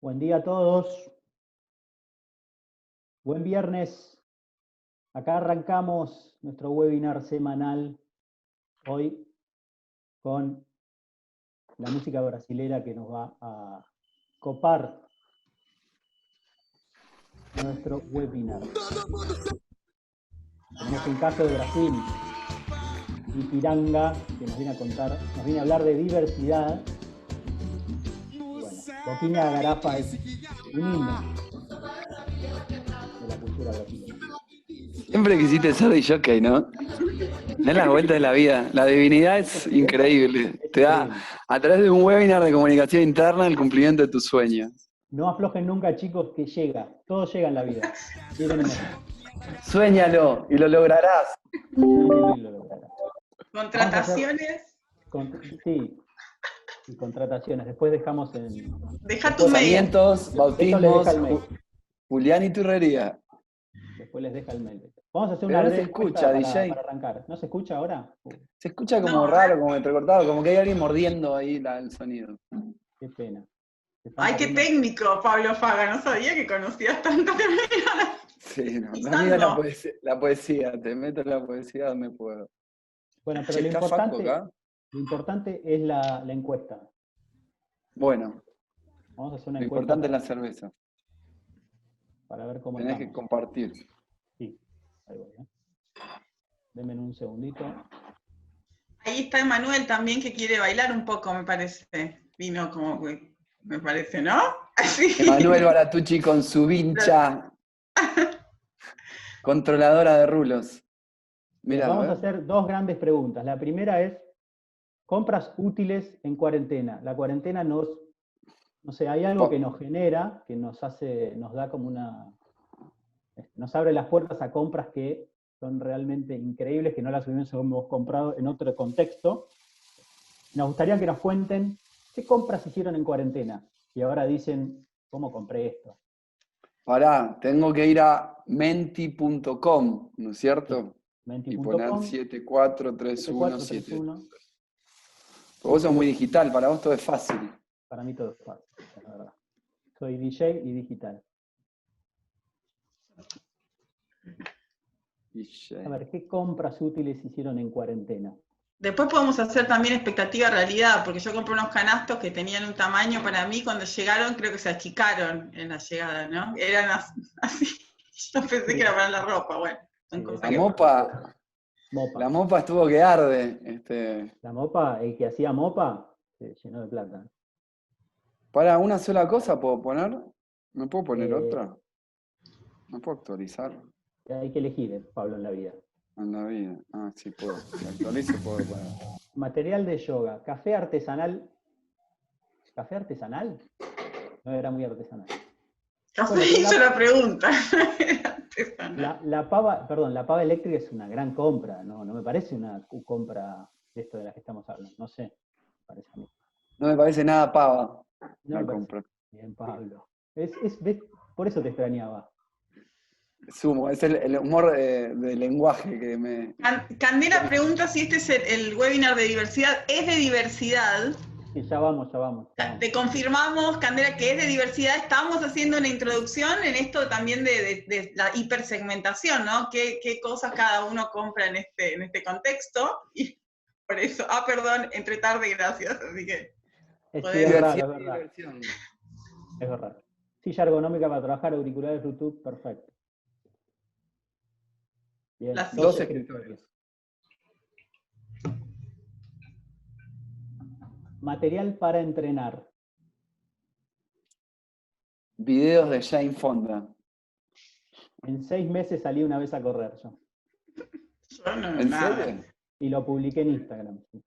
Buen día a todos. Buen viernes. Acá arrancamos nuestro webinar semanal hoy con la música brasilera que nos va a copar nuestro webinar. Tenemos un caso de Brasil, Ipiranga, que nos viene a contar, nos viene a hablar de diversidad. Y bueno, Boquinha Garapa es un himno de la cultura brasileña. Siempre quisiste ser de jockey, ¿no? Es la vuelta de la vida. La divinidad es increíble. Te da, a través de un webinar de comunicación interna, el cumplimiento de tus sueños. No aflojen nunca, chicos, que llega. Todo llega en la vida. Suéñalo y lo lograrás. ¿Contrataciones? Sí, y contrataciones. Después dejamos en... Deja tu mail. Casamientos, bautismos, Julián y Turrería. Después les deja el mail. Vamos a hacer una breve se escucha, DJ. Para arrancar. ¿No se escucha ahora? Se escucha como raro, como entrecortado, como que hay alguien mordiendo ahí el sonido. Qué pena. Ay, qué técnico, Pablo Faga. No sabía que conocías tanto terminar. Sí, no. La mía la poesía. Te meto en la poesía donde puedo. Bueno, pero lo importante es la encuesta. Bueno. Vamos a hacer una lo encuesta. Importante es la cerveza. Para ver cómo Tenés estamos. que compartir. Sí, ahí voy. Denme un segundito. Ahí está Emanuel también, que quiere bailar un poco, me parece. Vino como que, me parece, ¿no? Así. Emanuel Baratucci con su vincha. Controladora de rulos. Mirá, vamos a hacer dos grandes preguntas. La primera es, compras útiles en cuarentena. La cuarentena no sé, hay algo que nos genera, que nos da como nos abre las puertas a compras que son realmente increíbles, que no las hubiésemos comprado en otro contexto. Nos gustaría que nos cuenten qué compras hicieron en cuarentena. Y ahora dicen, ¿cómo compré esto? Pará, tengo que ir a menti.com, ¿no es cierto? Sí, menti.com. Y poner 743171. Vos sos muy digital, para vos todo es fácil. Para mí todo es fácil, la verdad. Soy DJ y digital. A ver, ¿qué compras útiles hicieron en cuarentena? Después podemos hacer también expectativa realidad, porque yo compré unos canastos que tenían un tamaño para mí, cuando llegaron creo que se achicaron en la llegada, ¿no? Eran así. Yo pensé que era para la ropa, bueno. Sí, la mopa estuvo que arde. La mopa, el que hacía mopa, se llenó de plata. ¿Para una sola cosa puedo poner? ¿No puedo poner otra? ¿No puedo actualizar? Hay que elegir, Pablo, en la vida. En la vida. Ah, sí puedo. Si actualizo puedo poner. Material de yoga. Café artesanal. ¿Café artesanal? No era muy artesanal. Café hizo la pregunta. La pava eléctrica es una gran compra, no me parece una compra de esto de la que estamos hablando. No sé, me parece a mí. No me parece nada pava. No me compra. Bien, Pablo. Por eso te extrañaba. Sumo, es el humor de lenguaje que me... Candela pregunta si este es el webinar de diversidad. ¿Es de diversidad? Sí, ya vamos. Te confirmamos, Candela, que es de diversidad. Estamos haciendo una introducción en esto también de la hipersegmentación, ¿no? ¿Qué cosas cada uno compra en este contexto? Y por eso, perdón, entre tarde, gracias. Así que... Es verdad. Es verdad. Silla ergonómica para trabajar, auriculares Bluetooth, perfecto. Bien, dos escritorios. Material para entrenar. Videos de Jane Fonda. En 6 meses salí una vez a correr yo. ¿En serio? Y lo publiqué en Instagram. Sí.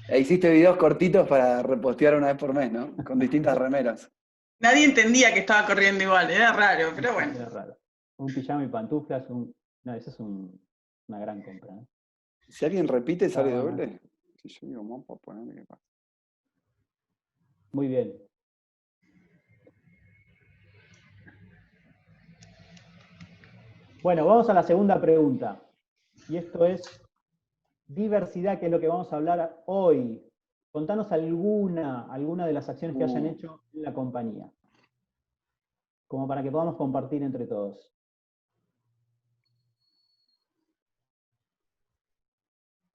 E hiciste videos cortitos para repostear una vez por mes, ¿no? Con distintas remeras. Nadie entendía que estaba corriendo igual, era raro, pero bueno. Era raro. Un pijama y pantuflas, no, eso es una gran compra, ¿no? Si alguien repite, ¿sale doble? Si yo digo mopa, poneme qué pasa. Muy bien. Bueno, vamos a la segunda pregunta. Y esto es diversidad, que es lo que vamos a hablar hoy. Contanos alguna de las acciones que hayan hecho en la compañía, como para que podamos compartir entre todos.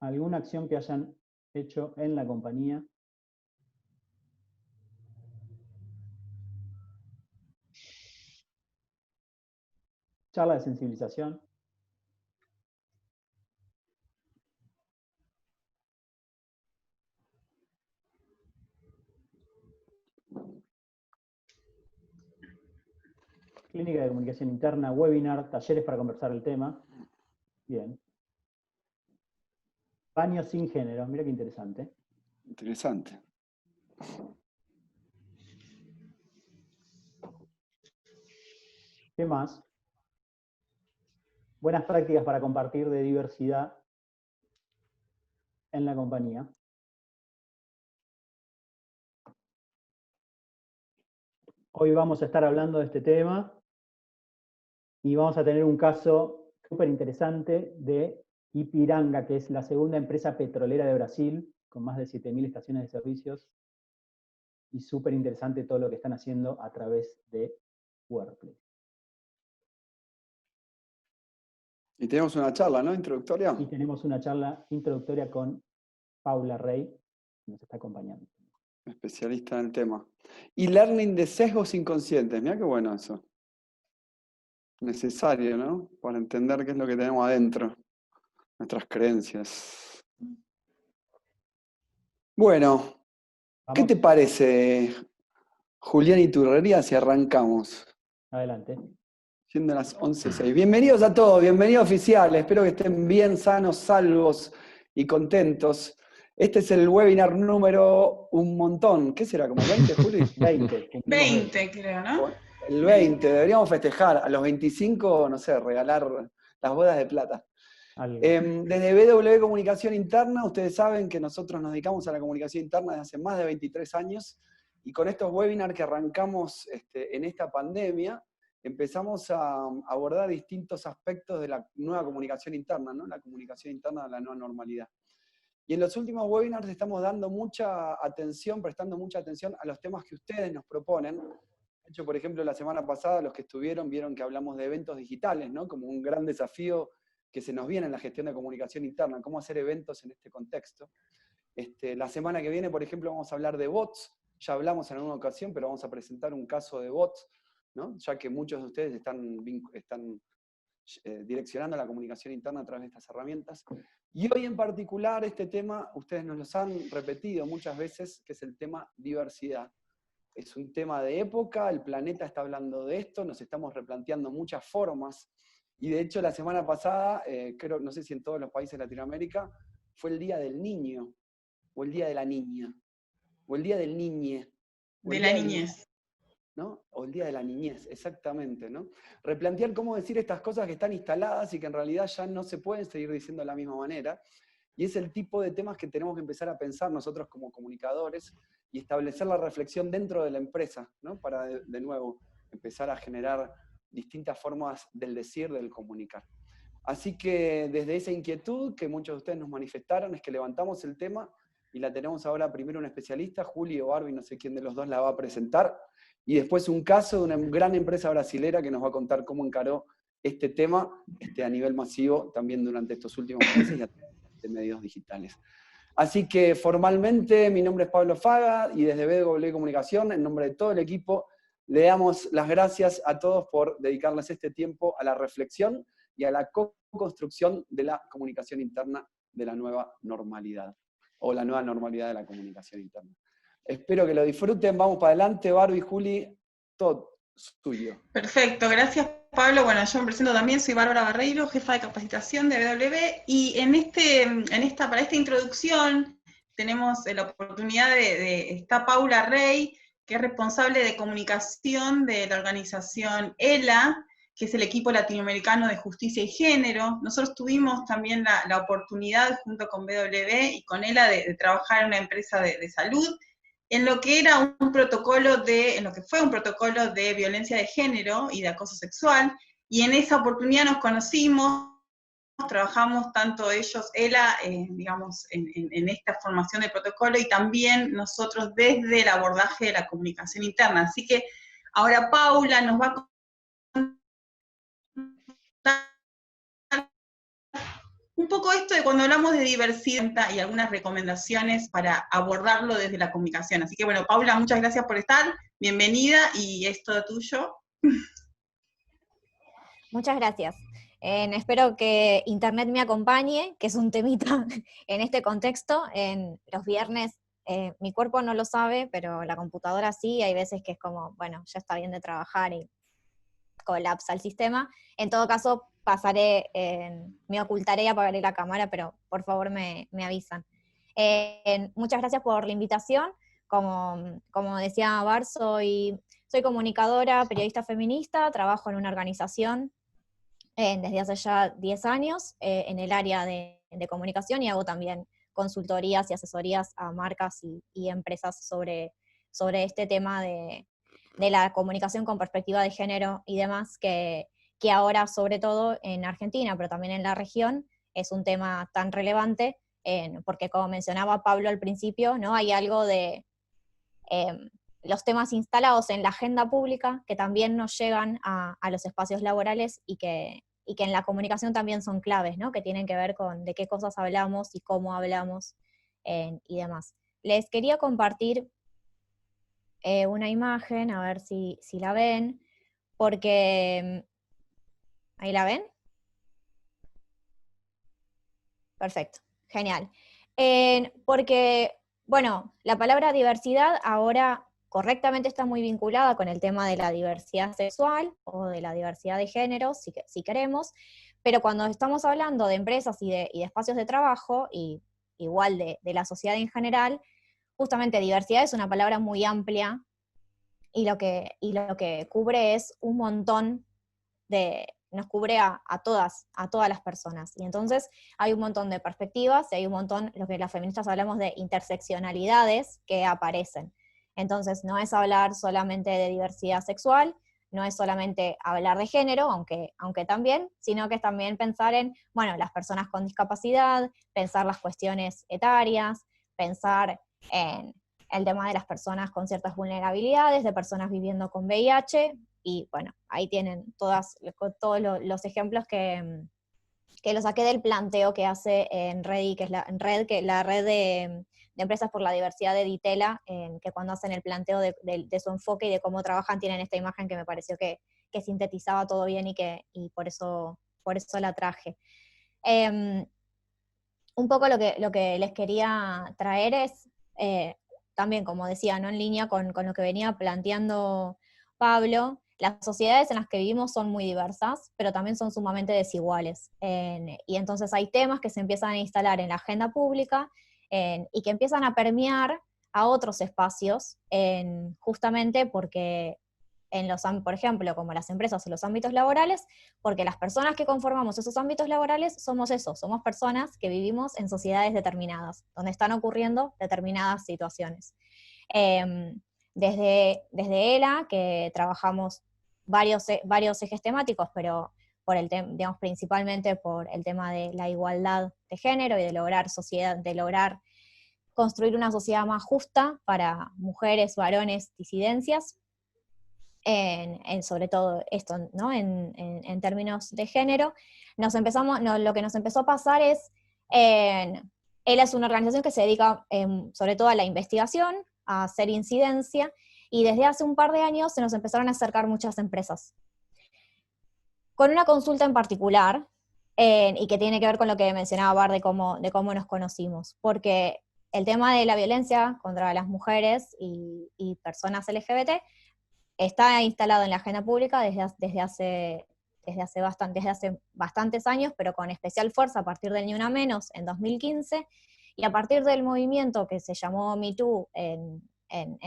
¿Alguna acción que hayan hecho en la compañía? Charla de sensibilización. Clínica de comunicación interna, webinar, talleres para conversar el tema. Bien. Baños sin género, mira qué interesante. Interesante. ¿Qué más? Buenas prácticas para compartir de diversidad en la compañía. Hoy vamos a estar hablando de este tema y vamos a tener un caso súper interesante de Ipiranga, que es la segunda empresa petrolera de Brasil, con más de 7.000 estaciones de servicios, y súper interesante todo lo que están haciendo a través de Workplace. Y tenemos una charla, ¿no? Introductoria. Y tenemos una charla introductoria con Paula Rey, que nos está acompañando. Especialista en el tema. Y learning de sesgos inconscientes. Mira qué bueno eso. Necesario, ¿no? Para entender qué es lo que tenemos adentro. Nuestras creencias. Bueno, ¿qué te parece, Julián Iturrería, si arrancamos? Adelante. Siendo las 11:06. Bienvenidos a todos, bienvenidos oficiales. Espero que estén bien sanos, salvos y contentos. Este es el webinar número un montón. ¿Qué será? ¿Como 20, Juli? 20, creo, ¿no? El 20. Deberíamos festejar. A los 25, no sé, regalar las bodas de plata. Desde BW Comunicación Interna, ustedes saben que nosotros nos dedicamos a la comunicación interna desde hace más de 23 años. Y con estos webinars que arrancamos en esta pandemia, empezamos a abordar distintos aspectos de la nueva comunicación interna, ¿no? La comunicación interna de la nueva normalidad. Y en los últimos webinars estamos dando mucha atención, prestando mucha atención a los temas que ustedes nos proponen. De hecho, por ejemplo, la semana pasada los que estuvieron vieron que hablamos de eventos digitales, ¿no? Como un gran desafío que se nos viene en la gestión de comunicación interna, cómo hacer eventos en este contexto. La semana que viene, por ejemplo, vamos a hablar de bots. Ya hablamos en alguna ocasión, pero vamos a presentar un caso de bots, ¿no? Ya que muchos de ustedes están direccionando la comunicación interna a través de estas herramientas. Y hoy en particular este tema, ustedes nos lo han repetido muchas veces, que es el tema diversidad. Es un tema de época, el planeta está hablando de esto, nos estamos replanteando muchas formas. Y de hecho la semana pasada, creo, no sé si en todos los países de Latinoamérica, fue el Día del Niño, o el Día de la Niña, o el Día del Niñe. De la niñez. ¿No? O el Día de la Niñez, exactamente, ¿no? Replantear cómo decir estas cosas que están instaladas y que en realidad ya no se pueden seguir diciendo de la misma manera. Y es el tipo de temas que tenemos que empezar a pensar nosotros como comunicadores y establecer la reflexión dentro de la empresa, ¿no? Para, de nuevo, empezar a generar distintas formas del decir, del comunicar. Así que desde esa inquietud que muchos de ustedes nos manifestaron, es que levantamos el tema y la tenemos ahora primero un especialista, Juli o Barbie, no sé quién de los dos la va a presentar, y después un caso de una gran empresa brasilera que nos va a contar cómo encaró este tema a nivel masivo también durante estos últimos meses y a través de medios digitales. Así que formalmente mi nombre es Pablo Faga y desde BW Comunicación, en nombre de todo el equipo, le damos las gracias a todos por dedicarles este tiempo a la reflexión y a la co-construcción de la comunicación interna de la nueva normalidad, o la nueva normalidad de la comunicación interna. Espero que lo disfruten, vamos para adelante, Barbie, Juli, todo suyo. Perfecto, gracias Pablo. Bueno, yo me presento también, soy Bárbara Barreiro, jefa de capacitación de BW, y para esta introducción tenemos la oportunidad está Paula Rey, que es responsable de comunicación de la organización ELA, que es el equipo latinoamericano de justicia y género. Nosotros tuvimos también la oportunidad, junto con BW y con ELA, de trabajar en una empresa de salud, en lo que era un protocolo en lo que fue un protocolo de violencia de género y de acoso sexual, y en esa oportunidad nos conocimos trabajamos tanto ellos, Ela, digamos, en esta formación de protocolo y también nosotros desde el abordaje de la comunicación interna. Así que ahora Paula nos va a contar un poco esto de cuando hablamos de diversidad y algunas recomendaciones para abordarlo desde la comunicación. Así que bueno, Paula, muchas gracias por estar, bienvenida y es todo tuyo. Muchas gracias. Espero que Internet me acompañe, que es un temita en este contexto. En los viernes mi cuerpo no lo sabe, pero la computadora sí, hay veces que es como, bueno, ya está bien de trabajar y colapsa el sistema. En todo caso, me ocultaré y apagaré la cámara, pero por favor me avisan. Muchas gracias por la invitación. Como decía Bar, soy comunicadora, periodista feminista, trabajo en una organización desde hace ya 10 años en el área de comunicación y hago también consultorías y asesorías a marcas y empresas sobre este tema de la comunicación con perspectiva de género y demás, que ahora, sobre todo en Argentina, pero también en la región, es un tema tan relevante, porque como mencionaba Pablo al principio, ¿no? Hay algo de los temas instalados en la agenda pública que también nos llegan a los espacios laborales y que en la comunicación también son claves, ¿no? Que tienen que ver con de qué cosas hablamos y cómo hablamos y demás. Les quería compartir una imagen, a ver si la ven, porque... ¿Ahí la ven? Perfecto, genial. Porque, bueno, la palabra diversidad ahora correctamente está muy vinculada con el tema de la diversidad sexual o de la diversidad de género, si queremos, pero cuando estamos hablando de empresas y de espacios de trabajo, y igual de la sociedad en general, justamente diversidad es una palabra muy amplia y lo que cubre es un montón nos cubre a todas las personas. Y entonces hay un montón de perspectivas y hay un montón, lo que las feministas hablamos de interseccionalidades que aparecen. Entonces no es hablar solamente de diversidad sexual, no es solamente hablar de género, aunque también, sino que es también pensar en, bueno, las personas con discapacidad, pensar las cuestiones etarias, pensar en el tema de las personas con ciertas vulnerabilidades, de personas viviendo con VIH, y bueno, ahí tienen todos los ejemplos que lo saqué del planteo que hace en Red, que es la red de empresas por la diversidad de Ditela, que cuando hacen el planteo de su enfoque y de cómo trabajan, tienen esta imagen que me pareció que sintetizaba todo bien y por eso la traje. Un poco lo que les quería traer es, también, como decía, ¿no? En línea con lo que venía planteando Pablo, las sociedades en las que vivimos son muy diversas, pero también son sumamente desiguales. Y entonces hay temas que se empiezan a instalar en la agenda pública y que empiezan a permear a otros espacios, justamente porque por ejemplo, como las empresas o los ámbitos laborales, porque las personas que conformamos esos ámbitos laborales somos somos personas que vivimos en sociedades determinadas, donde están ocurriendo determinadas situaciones. Desde ELA, que trabajamos varios ejes temáticos, pero digamos, principalmente por el tema de la igualdad de género y de lograr construir una sociedad más justa para mujeres, varones, disidencias, sobre todo esto, ¿no? En términos de género, lo que nos empezó a pasar es, ELA es una organización que se dedica sobre todo a la investigación, a hacer incidencia, y desde hace un par de años se nos empezaron a acercar muchas empresas, con una consulta en particular, y que tiene que ver con lo que mencionaba Bar de cómo nos conocimos, porque el tema de la violencia contra las mujeres y personas LGBT está instalado en la agenda pública desde hace bastantes años, pero con especial fuerza a partir del Ni Una Menos en 2015, y a partir del movimiento que se llamó Me Too en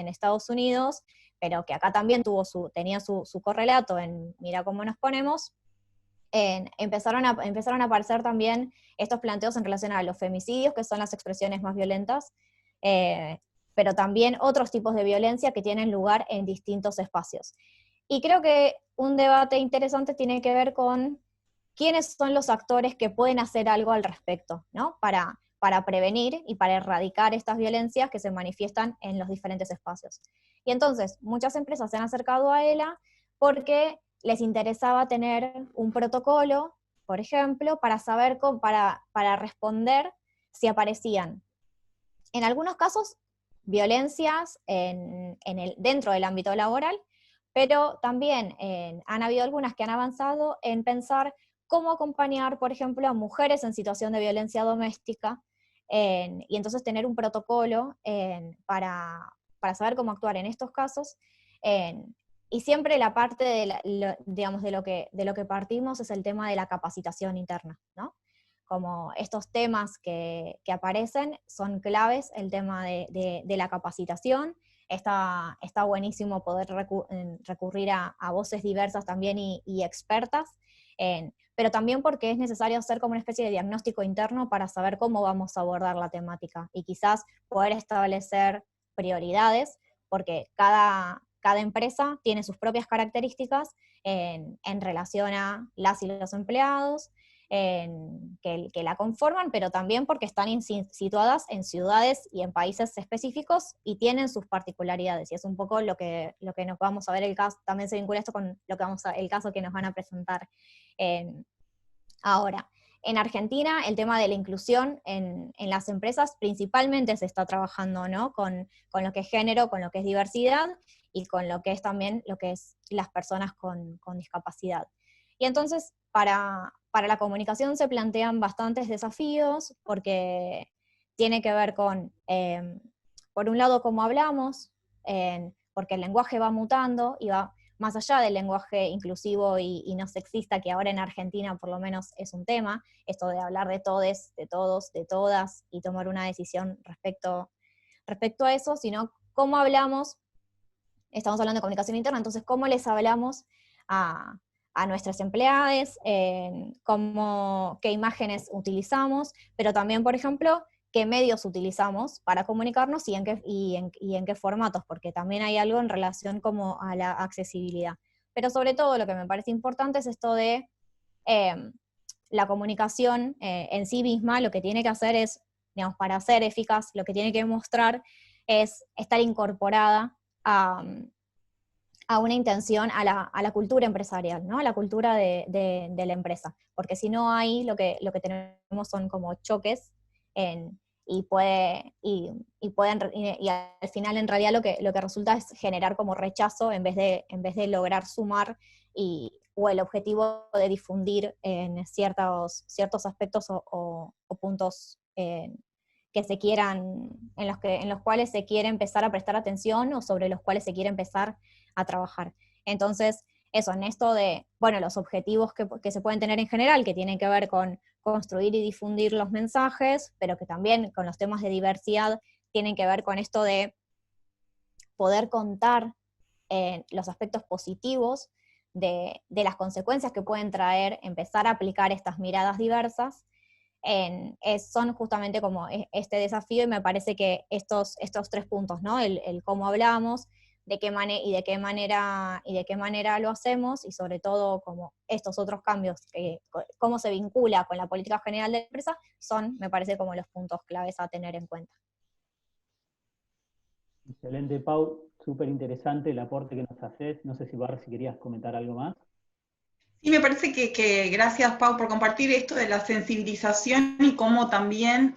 Estados Unidos, pero que acá también tenía su correlato en Mira Cómo Nos Ponemos, empezaron a aparecer también estos planteos en relación a los femicidios, que son las expresiones más violentas, pero también otros tipos de violencia que tienen lugar en distintos espacios. Y creo que un debate interesante tiene que ver con quiénes son los actores que pueden hacer algo al respecto, ¿no? Para prevenir y para erradicar estas violencias que se manifiestan en los diferentes espacios. Y entonces, muchas empresas se han acercado a ELA porque les interesaba tener un protocolo, por ejemplo, para saber para responder si aparecían, en algunos casos, violencias dentro del ámbito laboral, pero también han habido algunas que han avanzado en pensar cómo acompañar, por ejemplo, a mujeres en situación de violencia doméstica, y entonces tener un protocolo para saber cómo actuar en estos casos. Y siempre la parte digamos, de lo que partimos es el tema de la capacitación interna, ¿no? Como estos temas que aparecen son claves, el tema de la capacitación. Está buenísimo poder recurrir a voces diversas también y expertas, pero también porque es necesario hacer como una especie de diagnóstico interno para saber cómo vamos a abordar la temática, y quizás poder establecer prioridades, porque cada empresa tiene sus propias características en relación a las y los empleados, que la conforman, pero también porque están situadas en ciudades y en países específicos y tienen sus particularidades, y es un poco lo que nos vamos a ver el caso, también se vincula esto con lo que el caso que nos van a presentar ahora. En Argentina, el tema de la inclusión en las empresas principalmente se está trabajando, ¿no? Con lo que es género, con lo que es diversidad, y con lo que es también lo que es las personas con discapacidad. Y entonces, para la comunicación se plantean bastantes desafíos, porque tiene que ver con, por un lado, cómo hablamos, porque el lenguaje va mutando y va más allá del lenguaje inclusivo y no sexista, que ahora en Argentina por lo menos es un tema, esto de hablar de todes, de todos, de todas, y tomar una decisión respecto a eso, sino cómo hablamos. Estamos hablando de comunicación interna, entonces cómo les hablamos a nuestras empleadas, qué imágenes utilizamos, pero también, por ejemplo, qué medios utilizamos para comunicarnos y en qué formatos, porque también hay algo en relación como a la accesibilidad. Pero sobre todo lo que me parece importante es esto de la comunicación en sí misma. Lo que tiene que hacer es, digamos, para ser eficaz, lo que tiene que mostrar es estar incorporada a una intención a la cultura empresarial, ¿no? A la cultura de la empresa, porque si no hay, lo que tenemos son como choques, y al final en realidad lo que resulta es generar como rechazo en vez de lograr sumar, o el objetivo de difundir en ciertos aspectos o puntos que se quieran, en los cuales se quiere empezar a prestar atención, o sobre los cuales se quiere empezar a trabajar. Entonces, eso, en esto de, bueno, los objetivos que se pueden tener en general, que tienen que ver con construir y difundir los mensajes, pero que también con los temas de diversidad tienen que ver con esto de poder contar los aspectos positivos de las consecuencias que pueden traer empezar a aplicar estas miradas diversas. Son justamente como este desafío, y me parece que estos 3 puntos, ¿no? El cómo hablamos, de qué manera lo hacemos, y sobre todo como estos otros cambios, cómo se vincula con la política general de la empresa, me parece como los puntos claves a tener en cuenta. Excelente, Pau, súper interesante el aporte que nos haces. No sé si querías comentar algo más. Sí, me parece que gracias, Pau, por compartir esto de la sensibilización, y cómo también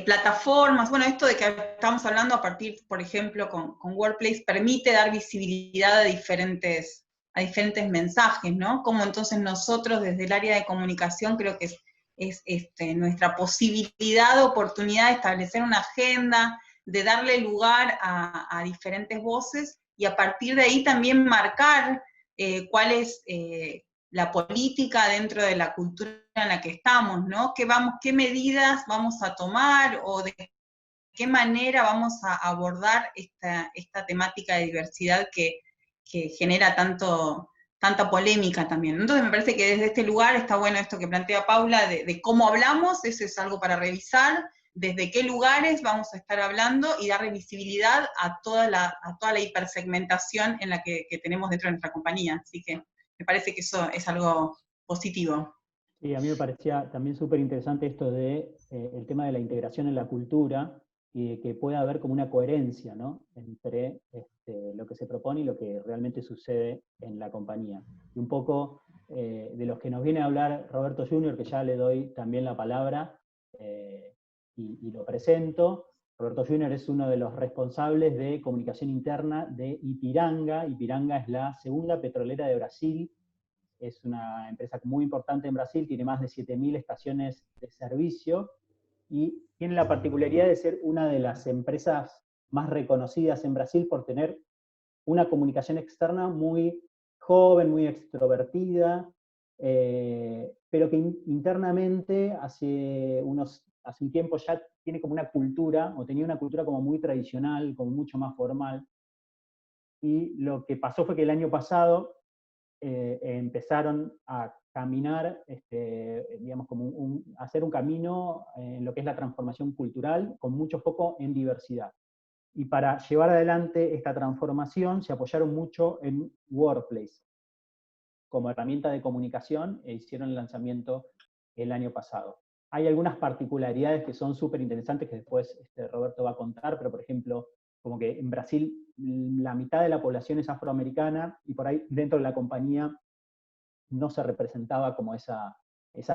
plataformas, bueno, esto de que estamos hablando a partir, por ejemplo, con Workplace, permite dar visibilidad a diferentes mensajes, ¿no? Como entonces nosotros desde el área de comunicación creo que es nuestra posibilidad, oportunidad de establecer una agenda, de darle lugar a diferentes voces, y a partir de ahí también marcar cuál es la política dentro de la cultura en la que estamos, ¿no? ¿Qué medidas vamos a tomar, o de qué manera vamos a abordar esta temática de diversidad que genera tanta polémica también? Entonces me parece que desde este lugar está bueno esto que plantea Paula, de cómo hablamos. Eso es algo para revisar, desde qué lugares vamos a estar hablando, y darle visibilidad a toda la hipersegmentación en la que tenemos dentro de nuestra compañía. Así que me parece que eso es algo positivo. Sí, a mí me parecía también súper interesante esto de el tema de la integración en la cultura y de que pueda haber como una coherencia, ¿no?, entre lo que se propone y lo que realmente sucede en la compañía. Y un poco de los que nos viene a hablar Roberto Junior, que ya le doy también la palabra y lo presento. Roberto Junior es uno de los responsables de comunicación interna de Ipiranga. Ipiranga es la segunda petrolera de Brasil. Es una empresa muy importante en Brasil, tiene más de 7.000 estaciones de servicio y tiene la particularidad de ser una de las empresas más reconocidas en Brasil por tener una comunicación externa muy joven, muy extrovertida, pero que internamente hace un tiempo ya tiene como una cultura, o tenía una cultura como muy tradicional, como mucho más formal. Y lo que pasó fue que el año pasado empezaron a caminar, digamos, como hacer un camino en lo que es la transformación cultural, con mucho foco en diversidad. Y para llevar adelante esta transformación se apoyaron mucho en Workplace como herramienta de comunicación e hicieron el lanzamiento el año pasado. Hay algunas particularidades que son súper interesantes que después Roberto va a contar, pero por ejemplo, como que en Brasil la mitad de la población es afroamericana y por ahí dentro de la compañía no se representaba como esa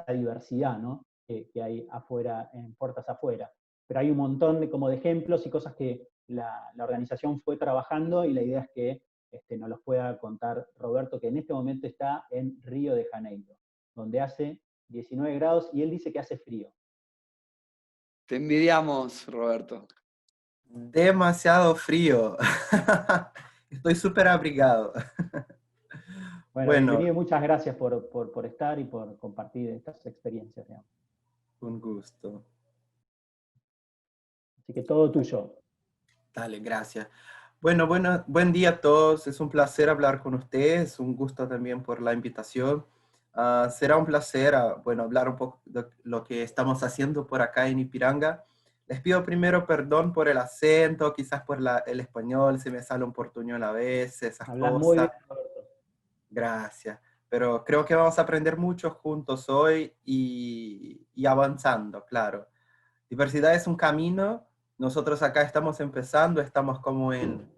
diversidad, ¿no?, que hay afuera, en puertas afuera. Pero hay un montón de ejemplos y cosas que la organización fue trabajando y la idea es que nos los pueda contar Roberto, que en este momento está en Río de Janeiro, donde hace 19 grados y él dice que hace frío. Te envidiamos, Roberto. Demasiado frío. Estoy súper abrigado. Bueno, bienvenido y muchas gracias por estar y por compartir estas experiencias, digamos. Un gusto. Así que todo tuyo. Dale, gracias. Bueno, buen día a todos. Es un placer hablar con ustedes. Un gusto también por la invitación. Será un placer, hablar un poco de lo que estamos haciendo por acá en Ipiranga. Les pido primero perdón por el acento, quizás por el español, se me sale un portuñol a veces, esas Hablas cosas. muy bien, Roberto. Gracias. Pero creo que vamos a aprender mucho juntos hoy y avanzando, claro. Diversidad es un camino. Nosotros acá estamos empezando, estamos como en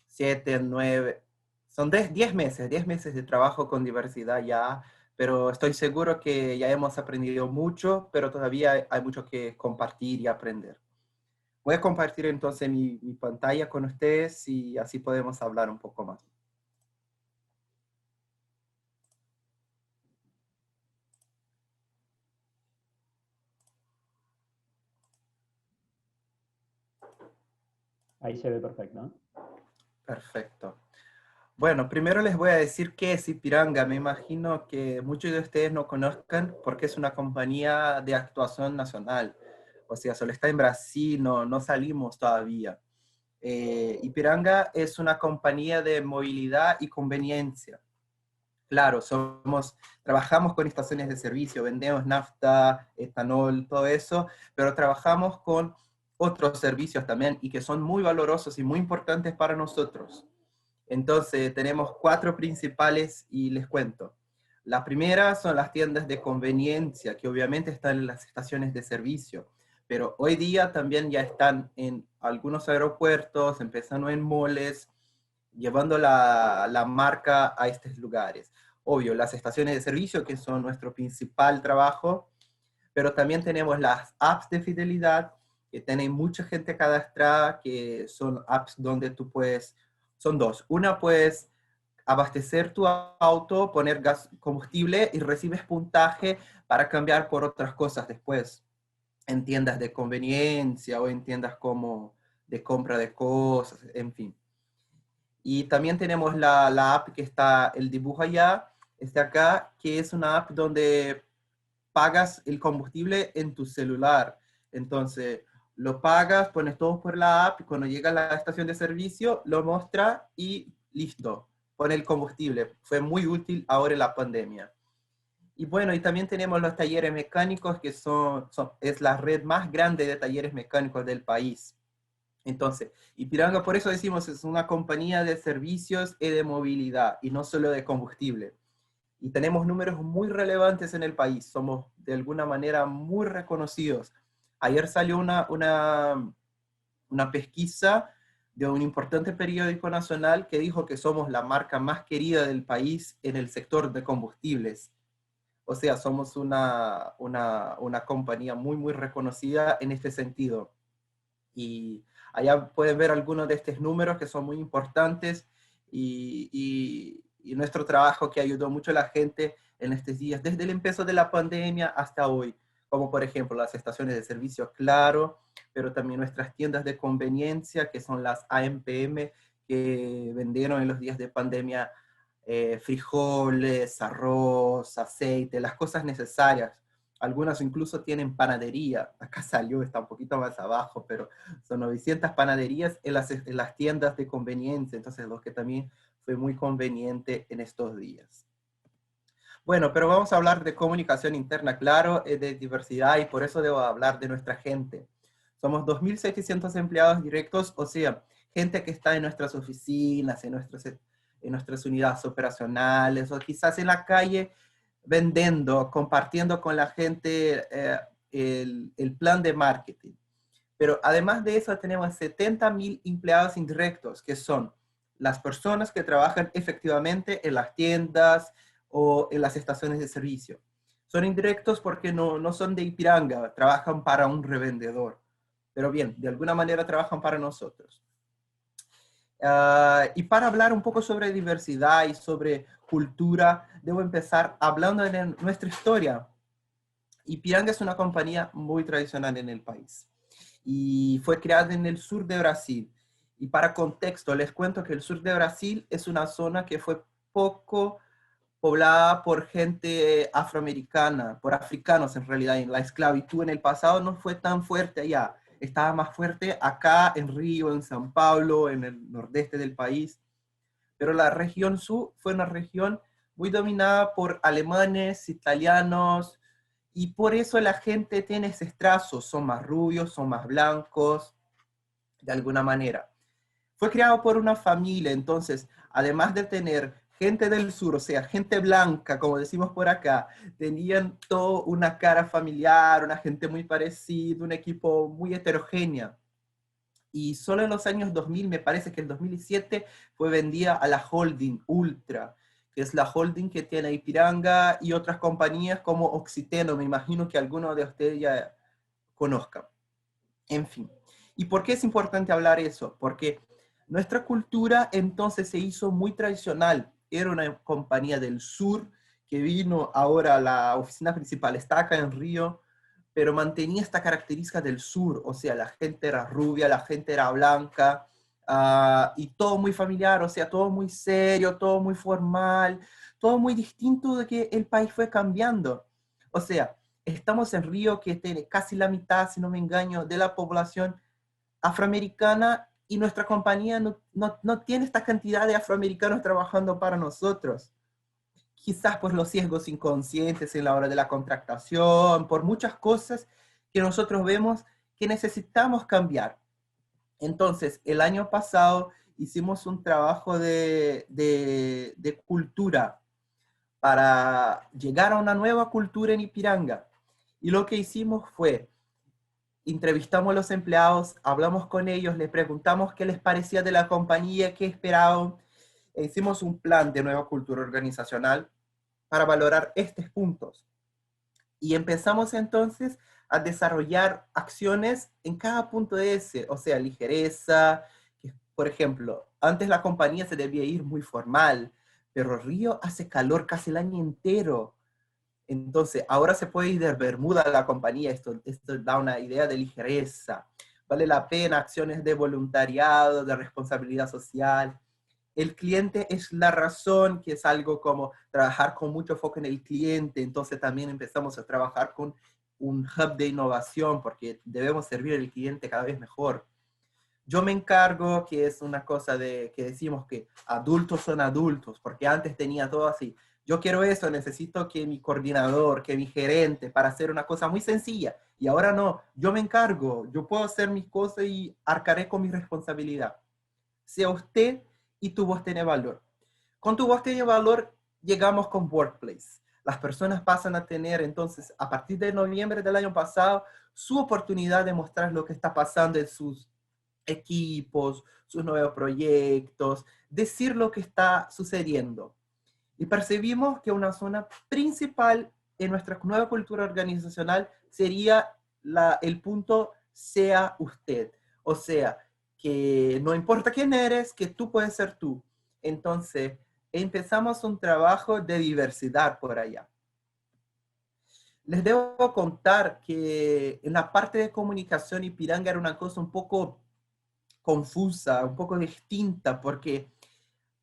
7, 9, son 10 meses de trabajo con diversidad ya, pero estoy seguro que ya hemos aprendido mucho, pero todavía hay mucho que compartir y aprender. Voy a compartir entonces mi pantalla con ustedes y así podemos hablar un poco más. Ahí se ve perfecto, ¿no? Perfecto. Bueno, primero les voy a decir qué es Ipiranga. Me imagino que muchos de ustedes no conozcan porque es una compañía de actuación nacional. O sea, solo está en Brasil, no salimos todavía. Ipiranga es una compañía de movilidad y conveniencia. Claro, trabajamos con estaciones de servicio, vendemos nafta, etanol, todo eso, pero trabajamos con otros servicios también y que son muy valorosos y muy importantes para nosotros. Entonces, tenemos 4 principales y les cuento. La primera son las tiendas de conveniencia, que obviamente están en las estaciones de servicio, pero hoy día también ya están en algunos aeropuertos, empezando en malls, llevando la marca a estos lugares. Obvio, las estaciones de servicio, que son nuestro principal trabajo, pero también tenemos las apps de fidelidad, que tienen mucha gente cadastrada, que son apps donde tú puedes, son 2. Una, puedes abastecer tu auto, poner combustible y recibes puntaje para cambiar por otras cosas después, en tiendas de conveniencia o en tiendas como de compra de cosas, en fin. Y también tenemos la app que está el dibujo allá, acá, que es una app donde pagas el combustible en tu celular. Entonces, lo pagas, pones todo por la app, y cuando llega a la estación de servicio, lo muestra y listo, pone el combustible. Fue muy útil ahora en la pandemia. Y bueno, y también tenemos los talleres mecánicos, que es la red más grande de talleres mecánicos del país. Entonces, Ipiranga, por eso decimos, es una compañía de servicios y de movilidad, y no solo de combustible. y tenemos números muy relevantes en el país. Somos de alguna manera muy reconocidos. Ayer salió una pesquisa de un importante periódico nacional que dijo que somos la marca más querida del país en el sector de combustibles. O sea, somos una compañía muy, muy reconocida en este sentido. Y allá pueden ver algunos de estos números que son muy importantes y nuestro trabajo que ayudó mucho a la gente en estos días, desde el empiezo de la pandemia hasta hoy, como por ejemplo las estaciones de servicio Claro, pero también nuestras tiendas de conveniencia, que son las AMPM, que vendieron en los días de pandemia frijoles, arroz, aceite, las cosas necesarias. Algunas incluso tienen panadería. Acá salió, está un poquito más abajo, pero son 900 panaderías en las tiendas de conveniencia. Entonces, lo que también fue muy conveniente en estos días. Bueno, pero vamos a hablar de comunicación interna, claro, de diversidad, y por eso debo hablar de nuestra gente. Somos 2.700 empleados directos, o sea, gente que está en nuestras oficinas, en nuestras unidades operacionales, o quizás en la calle vendiendo, compartiendo con la gente el plan de marketing. Pero además de eso tenemos 70.000 empleados indirectos, que son las personas que trabajan efectivamente en las tiendas o en las estaciones de servicio. Son indirectos porque no son de Ipiranga, trabajan para un revendedor. Pero bien, de alguna manera trabajan para nosotros. Y para hablar un poco sobre diversidad y sobre cultura, debo empezar hablando de nuestra historia. Ipiranga es una compañía muy tradicional en el país y fue creada en el sur de Brasil. Y para contexto, les cuento que el sur de Brasil es una zona que fue poco poblada por gente afroamericana, por africanos en realidad. La esclavitud en el pasado no fue tan fuerte allá. Estaba más fuerte acá en Río, en San Pablo, en el nordeste del país. Pero la región sur fue una región muy dominada por alemanes, italianos, y por eso la gente tiene ese trazo, son más rubios, son más blancos, de alguna manera. Fue creado por una familia, entonces, además de tener gente del sur, o sea, gente blanca, como decimos por acá, tenían toda una cara familiar, una gente muy parecida, un equipo muy heterogéneo. Y solo en los años 2000, me parece que el 2007, fue vendida a la holding Ultra, que es la holding que tiene Ipiranga y otras compañías como Oxiteno, me imagino que algunos de ustedes ya conozcan. En fin. ¿Y por qué es importante hablar eso? Porque nuestra cultura entonces se hizo muy tradicional. Era una compañía del sur que vino ahora, la oficina principal está acá en Río, pero mantenía esta característica del sur, o sea, la gente era rubia, la gente era blanca, y todo muy familiar, o sea, todo muy serio, todo muy formal, todo muy distinto de que el país fue cambiando. O sea, estamos en Río, que tiene casi la mitad, si no me engaño, de la población afroamericana, y nuestra compañía no tiene esta cantidad de afroamericanos trabajando para nosotros. Quizás por los sesgos inconscientes en la hora de la contratación, por muchas cosas que nosotros vemos que necesitamos cambiar. Entonces, el año pasado hicimos un trabajo de cultura para llegar a una nueva cultura en Ipiranga. Y lo que hicimos fue, entrevistamos a los empleados, hablamos con ellos, les preguntamos qué les parecía de la compañía, qué esperaban. E hicimos un plan de nueva cultura organizacional para valorar estos puntos. Y empezamos entonces a desarrollar acciones en cada punto de ese, o sea, ligereza, que, por ejemplo, antes la compañía se debía ir muy formal, pero Río hace calor casi el año entero. Entonces, ahora se puede ir de bermuda a la compañía, esto da una idea de ligereza. Vale la pena acciones de voluntariado, de responsabilidad social. El cliente es la razón, que es algo como trabajar con mucho foco en el cliente. Entonces también empezamos a trabajar con un hub de innovación, porque debemos servir al cliente cada vez mejor. Yo me encargo, que es una cosa que decimos que adultos son adultos, porque antes tenía todo así. Yo quiero eso, necesito que mi coordinador, que mi gerente, para hacer una cosa muy sencilla. Y ahora no, yo me encargo, yo puedo hacer mis cosas y arcaré con mi responsabilidad. Sea usted y tu voz tiene valor. Con tu voz tiene valor, llegamos con Workplace. Las personas pasan a tener entonces, a partir de noviembre del año pasado, su oportunidad de mostrar lo que está pasando en sus equipos, sus nuevos proyectos, decir lo que está sucediendo. Y percibimos que una zona principal en nuestra nueva cultura organizacional sería el punto sea usted. O sea, que no importa quién eres, que tú puedes ser tú. Entonces, empezamos un trabajo de diversidad por allá. Les debo contar que en la parte de comunicación Ipiranga era una cosa un poco confusa, un poco distinta, porque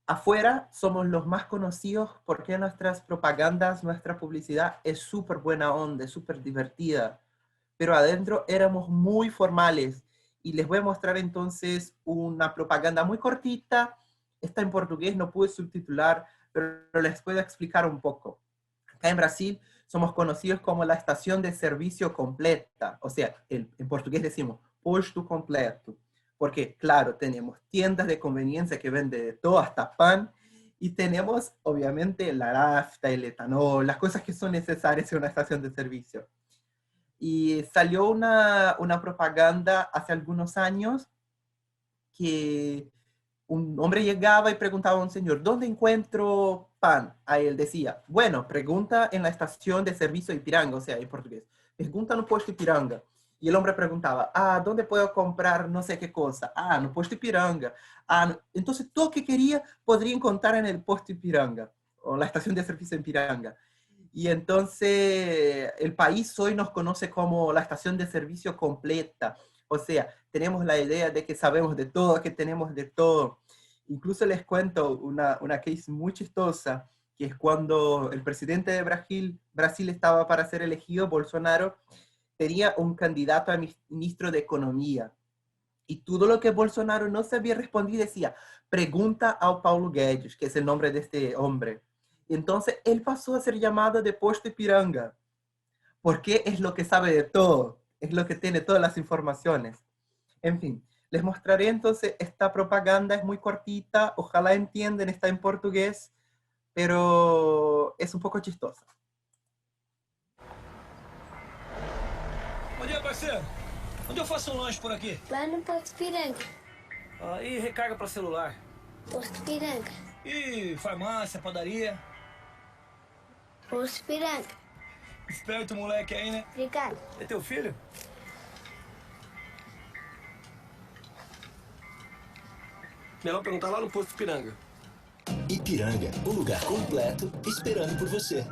afuera somos los más conocidos porque nuestras propagandas, nuestra publicidad es súper buena onda, es súper divertida, pero adentro éramos muy formales. Y les voy a mostrar entonces una propaganda muy cortita. Está en portugués, no pude subtitular, pero les puedo explicar un poco. Acá en Brasil somos conocidos como la estación de servicio completa. O sea, en portugués decimos posto completo. Porque, claro, tenemos tiendas de conveniencia que venden de todo, hasta pan. Y tenemos, obviamente, la nafta, el etanol, las cosas que son necesarias en una estación de servicio. Y salió una propaganda hace algunos años que un hombre llegaba y preguntaba a un señor, ¿dónde encuentro pan? A él decía, bueno, pregunta en la estación de servicio de Ipiranga, o sea, en portugués. Pregunta no puesto Ipiranga. Y el hombre preguntaba, ¿dónde puedo comprar no sé qué cosa? No puesto Ipiranga. No. Entonces, todo lo que quería podría encontrar en el puesto Ipiranga, o la estación de servicio en Ipiranga. Y entonces el país hoy nos conoce como la estación de servicio completa. O sea, tenemos la idea de que sabemos de todo, que tenemos de todo. Incluso les cuento una case muy chistosa, que es cuando el presidente de Brasil estaba para ser elegido, Bolsonaro, tenía un candidato a ministro de Economía. Y todo lo que Bolsonaro no sabía responder decía, pregunta a Paulo Guedes, que es el nombre de este hombre. Entonces, él pasó a ser llamado de Puesto Ipiranga, porque es lo que sabe de todo, es lo que tiene todas las informaciones. En fin, les mostraré entonces esta propaganda, es muy cortita, ojalá entiendan, está en portugués, pero es un poco chistosa. Bom dia, parceiro. Onde eu faço lanche por aqui? Lá no Posto Ipiranga. E recarga para celular? Posto Ipiranga. E farmácia, padaria? Posto Ipiranga. Esperto moleque aí, né? Obrigado. É teu filho? Melhor perguntar lá no Posto Ipiranga. Ipiranga, um lugar completo esperando por você.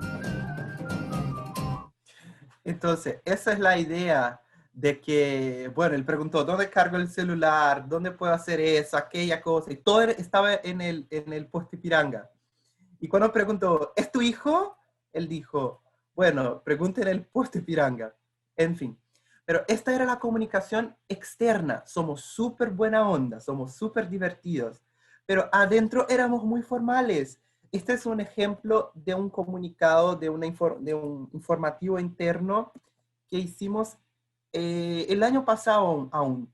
Entonces, esa es la idea de que, bueno, él preguntó, ¿dónde cargo el celular? ¿Dónde puedo hacer eso, aquella cosa? Y todo estaba en el Puesto Ipiranga. Y cuando preguntó, ¿es tu hijo? Él dijo, bueno, pregunte en el Puesto Ipiranga. En fin. Pero esta era la comunicación externa. Somos súper buena onda, somos súper divertidos. Pero adentro éramos muy formales. Este es un ejemplo de un comunicado, de un informativo interno que hicimos el año pasado aún.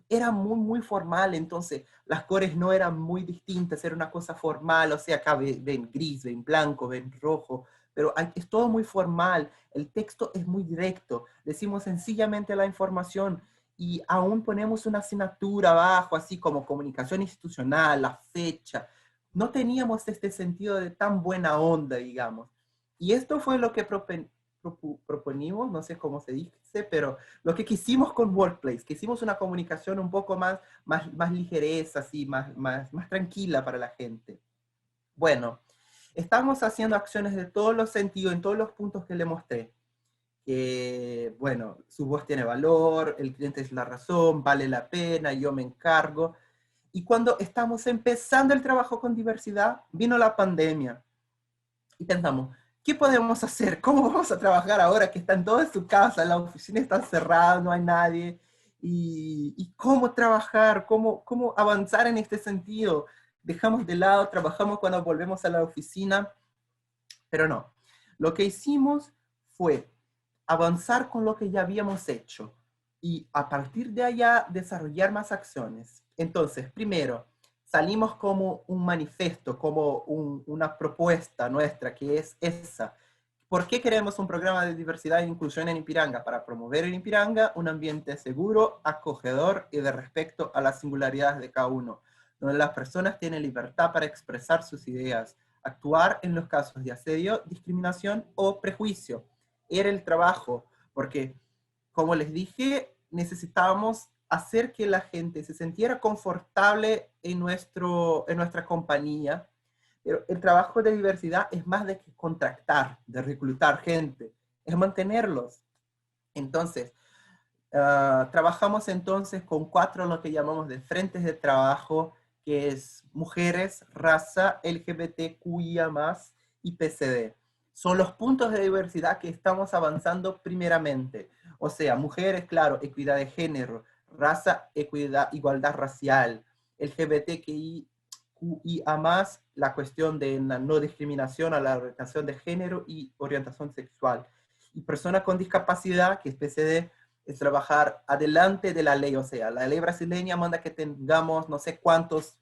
Era muy, muy formal, entonces las cores no eran muy distintas, era una cosa formal, o sea, acá ven gris, ven blanco, ven rojo, pero es todo muy formal, el texto es muy directo, decimos sencillamente la información y aún ponemos una asignatura abajo, así como comunicación institucional, la fecha. No teníamos este sentido de tan buena onda, digamos. Y esto fue lo que proponimos, no sé cómo se dice, pero lo que quisimos con Workplace, quisimos una comunicación un poco más ligereza, así, más tranquila para la gente. Bueno, estamos haciendo acciones de todos los sentidos, en todos los puntos que le mostré. Que, bueno, su voz tiene valor, el cliente es la razón, vale la pena, yo me encargo. Y cuando estamos empezando el trabajo con diversidad, vino la pandemia. Y pensamos, ¿qué podemos hacer? ¿Cómo vamos a trabajar ahora que están todos en su casa, la oficina está cerrada, no hay nadie? ¿Y cómo trabajar? ¿Cómo avanzar en este sentido? Dejamos de lado, trabajamos cuando volvemos a la oficina, pero no. Lo que hicimos fue avanzar con lo que ya habíamos hecho y a partir de allá desarrollar más acciones. Entonces, primero, salimos como un manifiesto, como una propuesta nuestra, que es esa. ¿Por qué queremos un programa de diversidad e inclusión en Ipiranga? Para promover en Ipiranga un ambiente seguro, acogedor y de respeto a las singularidades de cada uno, donde las personas tienen libertad para expresar sus ideas, actuar en los casos de asedio, discriminación o prejuicio. Era el trabajo, porque, como les dije, necesitábamos hacer que la gente se sintiera confortable en nuestra compañía. Pero el trabajo de diversidad es más de que contratar, de reclutar gente, es mantenerlos. Entonces, trabajamos entonces con 4 lo que llamamos de frentes de trabajo, que es mujeres, raza, LGBTQIA+, y PCD. Son los puntos de diversidad que estamos avanzando primeramente. O sea, mujeres, claro, equidad de género, raza, equidad, igualdad racial, LGBTQIA+, la cuestión de la no discriminación a la orientación de género y orientación sexual. Y personas con discapacidad, que es PCD, es trabajar adelante de la ley. O sea, la ley brasileña manda que tengamos no sé cuántas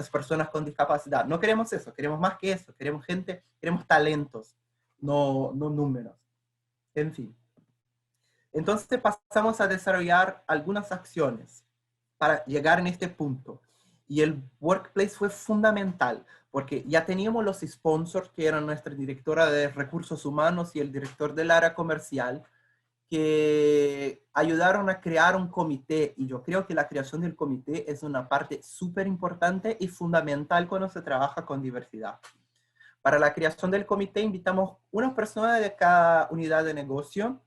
personas con discapacidad. No queremos eso, queremos más que eso. Queremos gente, queremos talentos, no números. En fin. Entonces pasamos a desarrollar algunas acciones para llegar en este punto. Y el Workplace fue fundamental, porque ya teníamos los sponsors, que eran nuestra directora de recursos humanos y el director del área comercial, que ayudaron a crear un comité. Y yo creo que la creación del comité es una parte súper importante y fundamental cuando se trabaja con diversidad. Para la creación del comité invitamos una persona de cada unidad de negocio,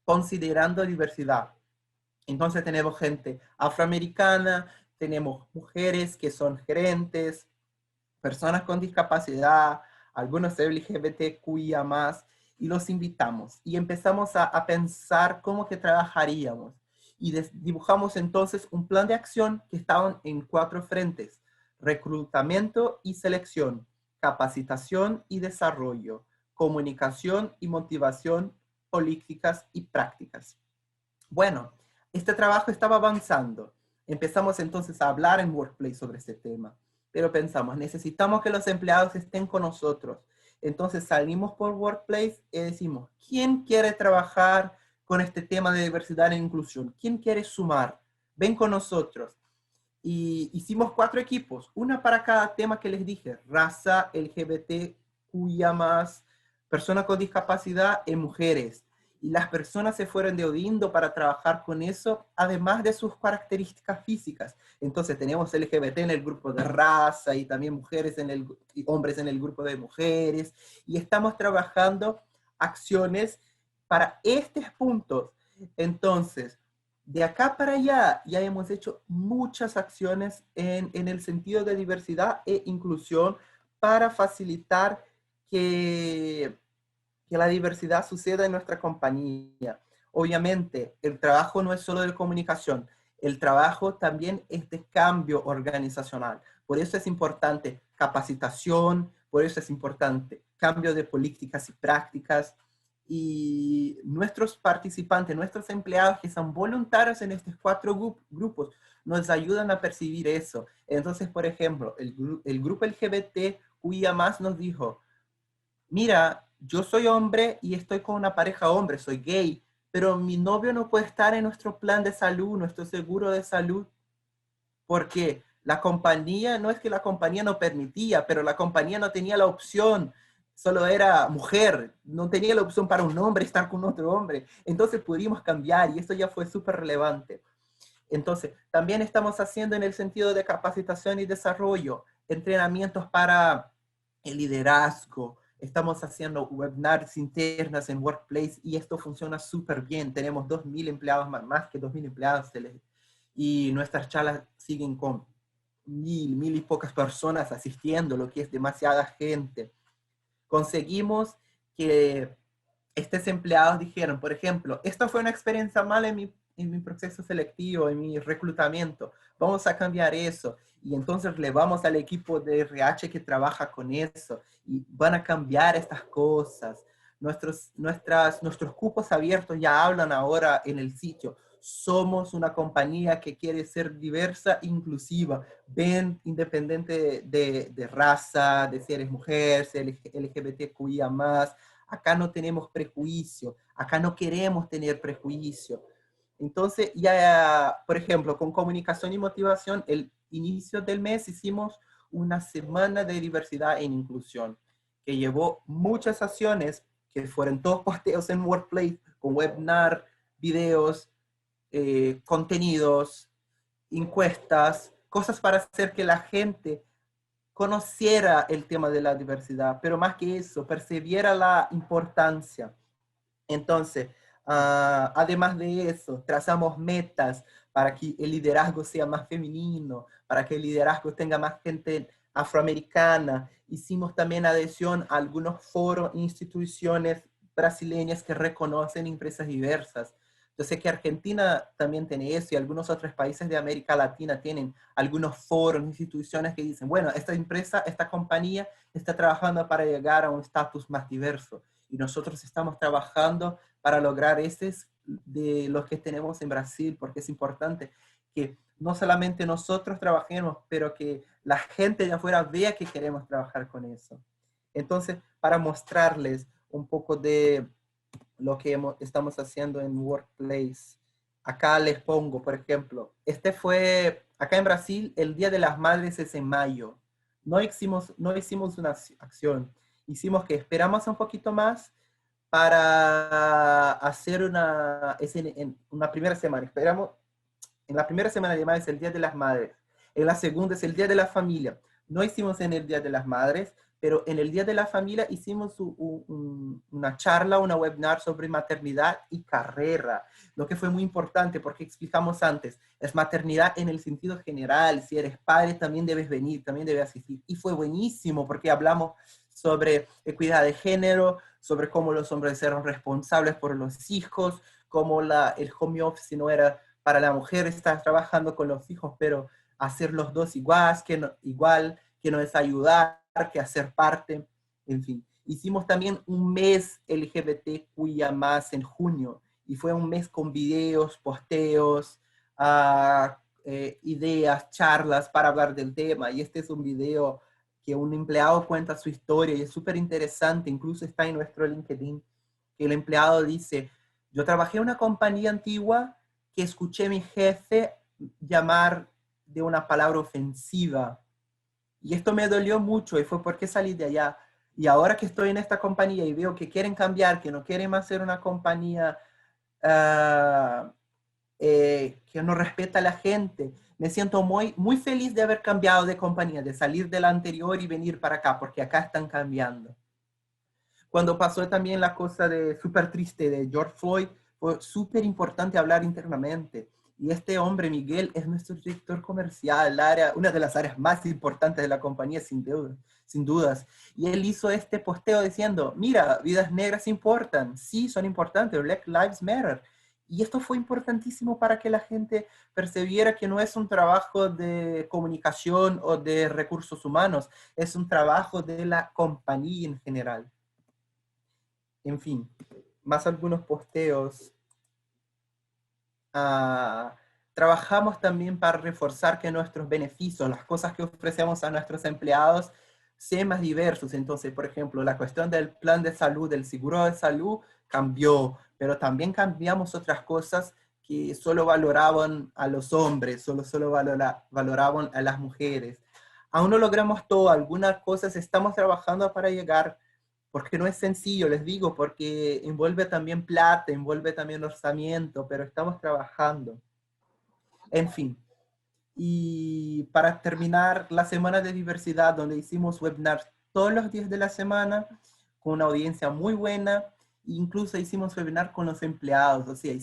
considerando diversidad. Entonces tenemos gente afroamericana, tenemos mujeres que son gerentes, personas con discapacidad, algunos LGBTQIA+, y los invitamos. Y empezamos a pensar cómo que trabajaríamos. Y dibujamos entonces un plan de acción que estaban en 4 frentes: reclutamiento y selección, capacitación y desarrollo, comunicación y motivación, políticas y prácticas. Bueno, este trabajo estaba avanzando. Empezamos entonces a hablar en Workplace sobre este tema, pero pensamos, necesitamos que los empleados estén con nosotros. Entonces salimos por Workplace y decimos, ¿quién quiere trabajar con este tema de diversidad e inclusión? ¿Quién quiere sumar? Ven con nosotros. Y hicimos 4 equipos, una para cada tema que les dije: raza, LGBTQIA+, personas con discapacidad y mujeres. Y las personas se fueron deodiando para trabajar con eso, además de sus características físicas. Entonces tenemos LGBT en el grupo de raza y también mujeres y hombres en el grupo de mujeres. Y estamos trabajando acciones para estos puntos. Entonces, de acá para allá ya hemos hecho muchas acciones en el sentido de diversidad e inclusión para facilitar que la diversidad suceda en nuestra compañía. Obviamente, el trabajo no es solo de comunicación, el trabajo también es de cambio organizacional. Por eso es importante capacitación, por eso es importante cambio de políticas y prácticas. Y nuestros participantes, nuestros empleados que son voluntarios en estos 4 grupos, nos ayudan a percibir eso. Entonces, por ejemplo, el grupo LGBTQIA+ nos dijo, mira, yo soy hombre y estoy con una pareja hombre, soy gay, pero mi novio no puede estar en nuestro plan de salud, nuestro seguro de salud, porque la compañía, no es que la compañía no permitía, pero la compañía no tenía la opción, solo era mujer, no tenía la opción para un hombre estar con otro hombre. Entonces pudimos cambiar y esto ya fue súper relevante. Entonces, también estamos haciendo en el sentido de capacitación y desarrollo, entrenamientos para el liderazgo. Estamos haciendo webinars internas en Workplace y esto funciona súper bien. Tenemos 2.000 empleados, más que 2.000 empleados. Y nuestras charlas siguen con 1.000 y pocas personas asistiendo, lo que es demasiada gente. Conseguimos que estos empleados dijeron, por ejemplo, esto fue una experiencia mala en mi proceso selectivo, en mi reclutamiento. Vamos a cambiar eso. Y entonces le vamos al equipo de RH que trabaja con eso y van a cambiar estas cosas. Nuestros cupos abiertos ya hablan ahora en el sitio. somos una compañía que quiere ser diversa e inclusiva. Ven, independiente de raza, de si eres mujer, si eres LGBTQIA+, acá no tenemos prejuicio, acá no queremos tener prejuicio. Entonces, ya, por ejemplo, con comunicación y motivación, el inicio del mes hicimos una semana de diversidad e inclusión, que llevó muchas acciones, que fueron todos posteos en Workplace, con webinar, videos, contenidos, encuestas, cosas para hacer que la gente conociera el tema de la diversidad, pero más que eso, percibiera la importancia. Entonces, además de eso, trazamos metas para que el liderazgo sea más femenino, para que el liderazgo tenga más gente afroamericana. Hicimos también adhesión a algunos foros e instituciones brasileñas que reconocen empresas diversas. Yo sé que Argentina también tiene eso y algunos otros países de América Latina tienen algunos foros, instituciones que dicen, bueno, esta empresa, esta compañía está trabajando para llegar a un estatus más diverso. Y nosotros estamos trabajando para lograr ese de los que tenemos en Brasil, porque es importante que no solamente nosotros trabajemos, pero que la gente de afuera vea que queremos trabajar con eso. Entonces, para mostrarles un poco de lo que estamos haciendo en Workplace, acá les pongo, por ejemplo, acá en Brasil, el Día de las Madres es en mayo. No hicimos una acción. Hicimos que esperamos un poquito más para hacer en una primera semana. Esperamos, en la primera semana de mayo es el Día de las Madres. En la segunda es el Día de la Familia. No hicimos en el Día de las Madres, pero en el Día de la Familia hicimos una charla, una webinar sobre maternidad y carrera, lo que fue muy importante porque explicamos antes, es maternidad en el sentido general, si eres padre también debes venir, también debes asistir, y fue buenísimo porque hablamos sobre equidad de género, sobre cómo los hombres eran responsables por los hijos, cómo el home office no era para la mujer estar trabajando con los hijos, pero hacer los dos igual, que no es ayudar, que hacer parte, en fin. Hicimos también un mes LGBTQIA+ en junio, y fue un mes con videos, posteos, ideas, charlas para hablar del tema, y este es un video que un empleado cuenta su historia, y es súper interesante, incluso está en nuestro LinkedIn, que el empleado dice, yo trabajé en una compañía antigua que escuché a mi jefe llamar de una palabra ofensiva, y esto me dolió mucho y fue porque salí de allá. Y ahora que estoy en esta compañía y veo que quieren cambiar, que no quieren más ser una compañía que no respeta a la gente, me siento muy, muy feliz de haber cambiado de compañía, de salir de la anterior y venir para acá, porque acá están cambiando. Cuando pasó también la cosa súper triste de George Floyd, fue súper importante hablar internamente. Y este hombre, Miguel, es nuestro director comercial, una de las áreas más importantes de la compañía, sin dudas. Y él hizo este posteo diciendo, mira, vidas negras importan. Sí, son importantes, Black Lives Matter. Y esto fue importantísimo para que la gente percibiera que no es un trabajo de comunicación o de recursos humanos, es un trabajo de la compañía en general. En fin, más algunos posteos. Trabajamos también para reforzar que nuestros beneficios, las cosas que ofrecemos a nuestros empleados, sean más diversos. Entonces, por ejemplo, la cuestión del plan de salud, del seguro de salud, cambió, pero también cambiamos otras cosas que solo valoraban a los hombres, solo valoraban a las mujeres. Aún no logramos todo, algunas cosas estamos trabajando para llegar, porque no es sencillo, les digo, porque envuelve también plata, envuelve también orçamiento, pero estamos trabajando. En fin, y para terminar la semana de diversidad, donde hicimos webinars todos los días de la semana, con una audiencia muy buena, incluso hicimos webinar con los empleados, o sea,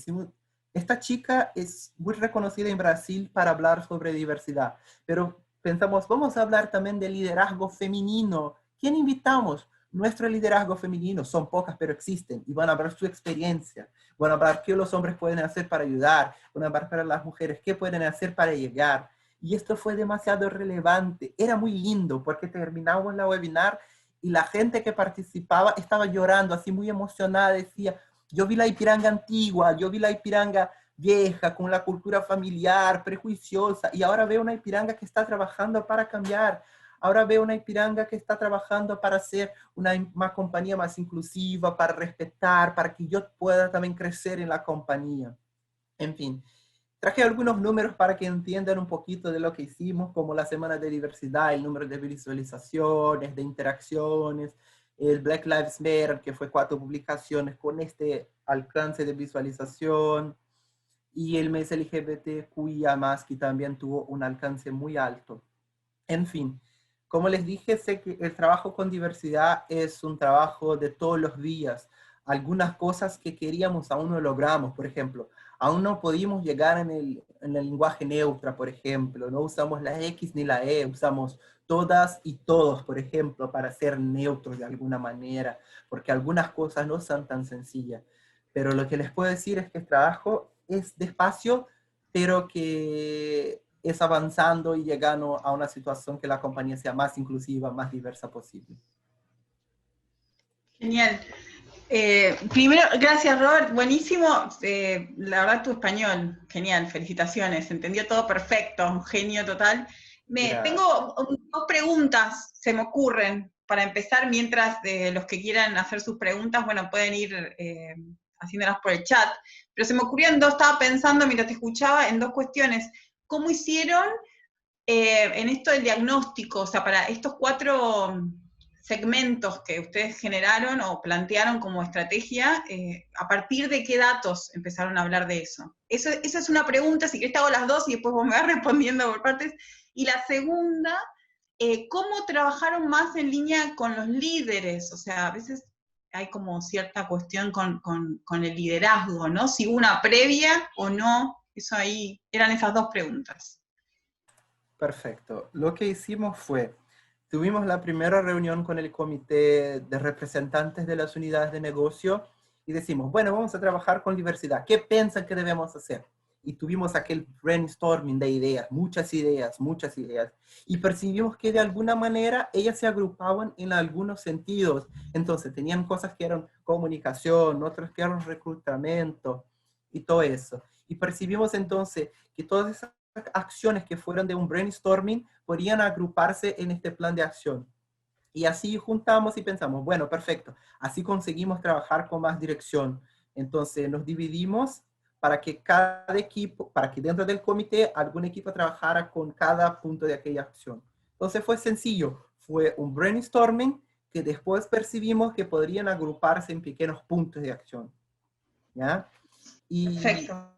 esta chica es muy reconocida en Brasil para hablar sobre diversidad, pero pensamos, vamos a hablar también de liderazgo femenino. ¿Quién invitamos? Nuestro liderazgo femenino, son pocas pero existen, y van a hablar su experiencia, van a hablar qué los hombres pueden hacer para ayudar, van a hablar para las mujeres qué pueden hacer para llegar, y esto fue demasiado relevante, era muy lindo, porque terminamos la webinar, y la gente que participaba estaba llorando, así muy emocionada, decía, yo vi la Ipiranga antigua, yo vi la Ipiranga vieja, con la cultura familiar, prejuiciosa, y ahora veo una Ipiranga que está trabajando para cambiar. Ahora veo una Ipiranga que está trabajando para ser una compañía más inclusiva, para respetar, para que yo pueda también crecer en la compañía. En fin, traje algunos números para que entiendan un poquito de lo que hicimos, como la semana de diversidad, el número de visualizaciones, de interacciones, el Black Lives Matter, que fue 4 publicaciones con este alcance de visualización, y el mes LGBTQIA+, que también tuvo un alcance muy alto. En fin, como les dije, sé que el trabajo con diversidad es un trabajo de todos los días. Algunas cosas que queríamos aún no logramos, por ejemplo, aún no pudimos llegar en el lenguaje neutro, por ejemplo, no usamos la X ni la E, usamos todas y todos, por ejemplo, para ser neutros de alguna manera, porque algunas cosas no son tan sencillas. Pero lo que les puedo decir es que el trabajo es despacio, pero que es avanzando y llegando a una situación que la compañía sea más inclusiva, más diversa posible. Genial. Primero, gracias Robert, buenísimo. La verdad tu español, genial, felicitaciones, entendió todo perfecto, un genio total. Tengo 2 preguntas, se me ocurren, para empezar, mientras los que quieran hacer sus preguntas, bueno, pueden ir haciéndolas por el chat, pero se me ocurrían 2, estaba pensando mientras te escuchaba en 2 cuestiones. ¿Cómo hicieron en esto del diagnóstico? O sea, para estos 4 segmentos que ustedes generaron o plantearon como estrategia, ¿a partir de qué datos empezaron a hablar de eso? Esa es una pregunta, si querés te hago las 2 y después vos me vas respondiendo por partes. Y la segunda, ¿cómo trabajaron más en línea con los líderes? O sea, a veces hay como cierta cuestión con el liderazgo, ¿no? Si hubo una previa o no, eso ahí, eran esas 2 preguntas. Perfecto. Lo que hicimos fue, tuvimos la primera reunión con el comité de representantes de las unidades de negocio y decimos, bueno, vamos a trabajar con diversidad. ¿Qué piensan que debemos hacer? Y tuvimos aquel brainstorming de ideas, muchas ideas. Y percibimos que de alguna manera ellas se agrupaban en algunos sentidos. Entonces tenían cosas que eran comunicación, otras que eran reclutamiento y todo eso. Y percibimos entonces que todas esas acciones que fueron de un brainstorming podrían agruparse en este plan de acción. Y así juntamos y pensamos, bueno, perfecto, así conseguimos trabajar con más dirección. Entonces nos dividimos para que cada equipo, para que dentro del comité algún equipo trabajara con cada punto de aquella acción. Entonces fue sencillo, fue un brainstorming que después percibimos que podrían agruparse en pequeños puntos de acción. ¿Ya? Perfecto.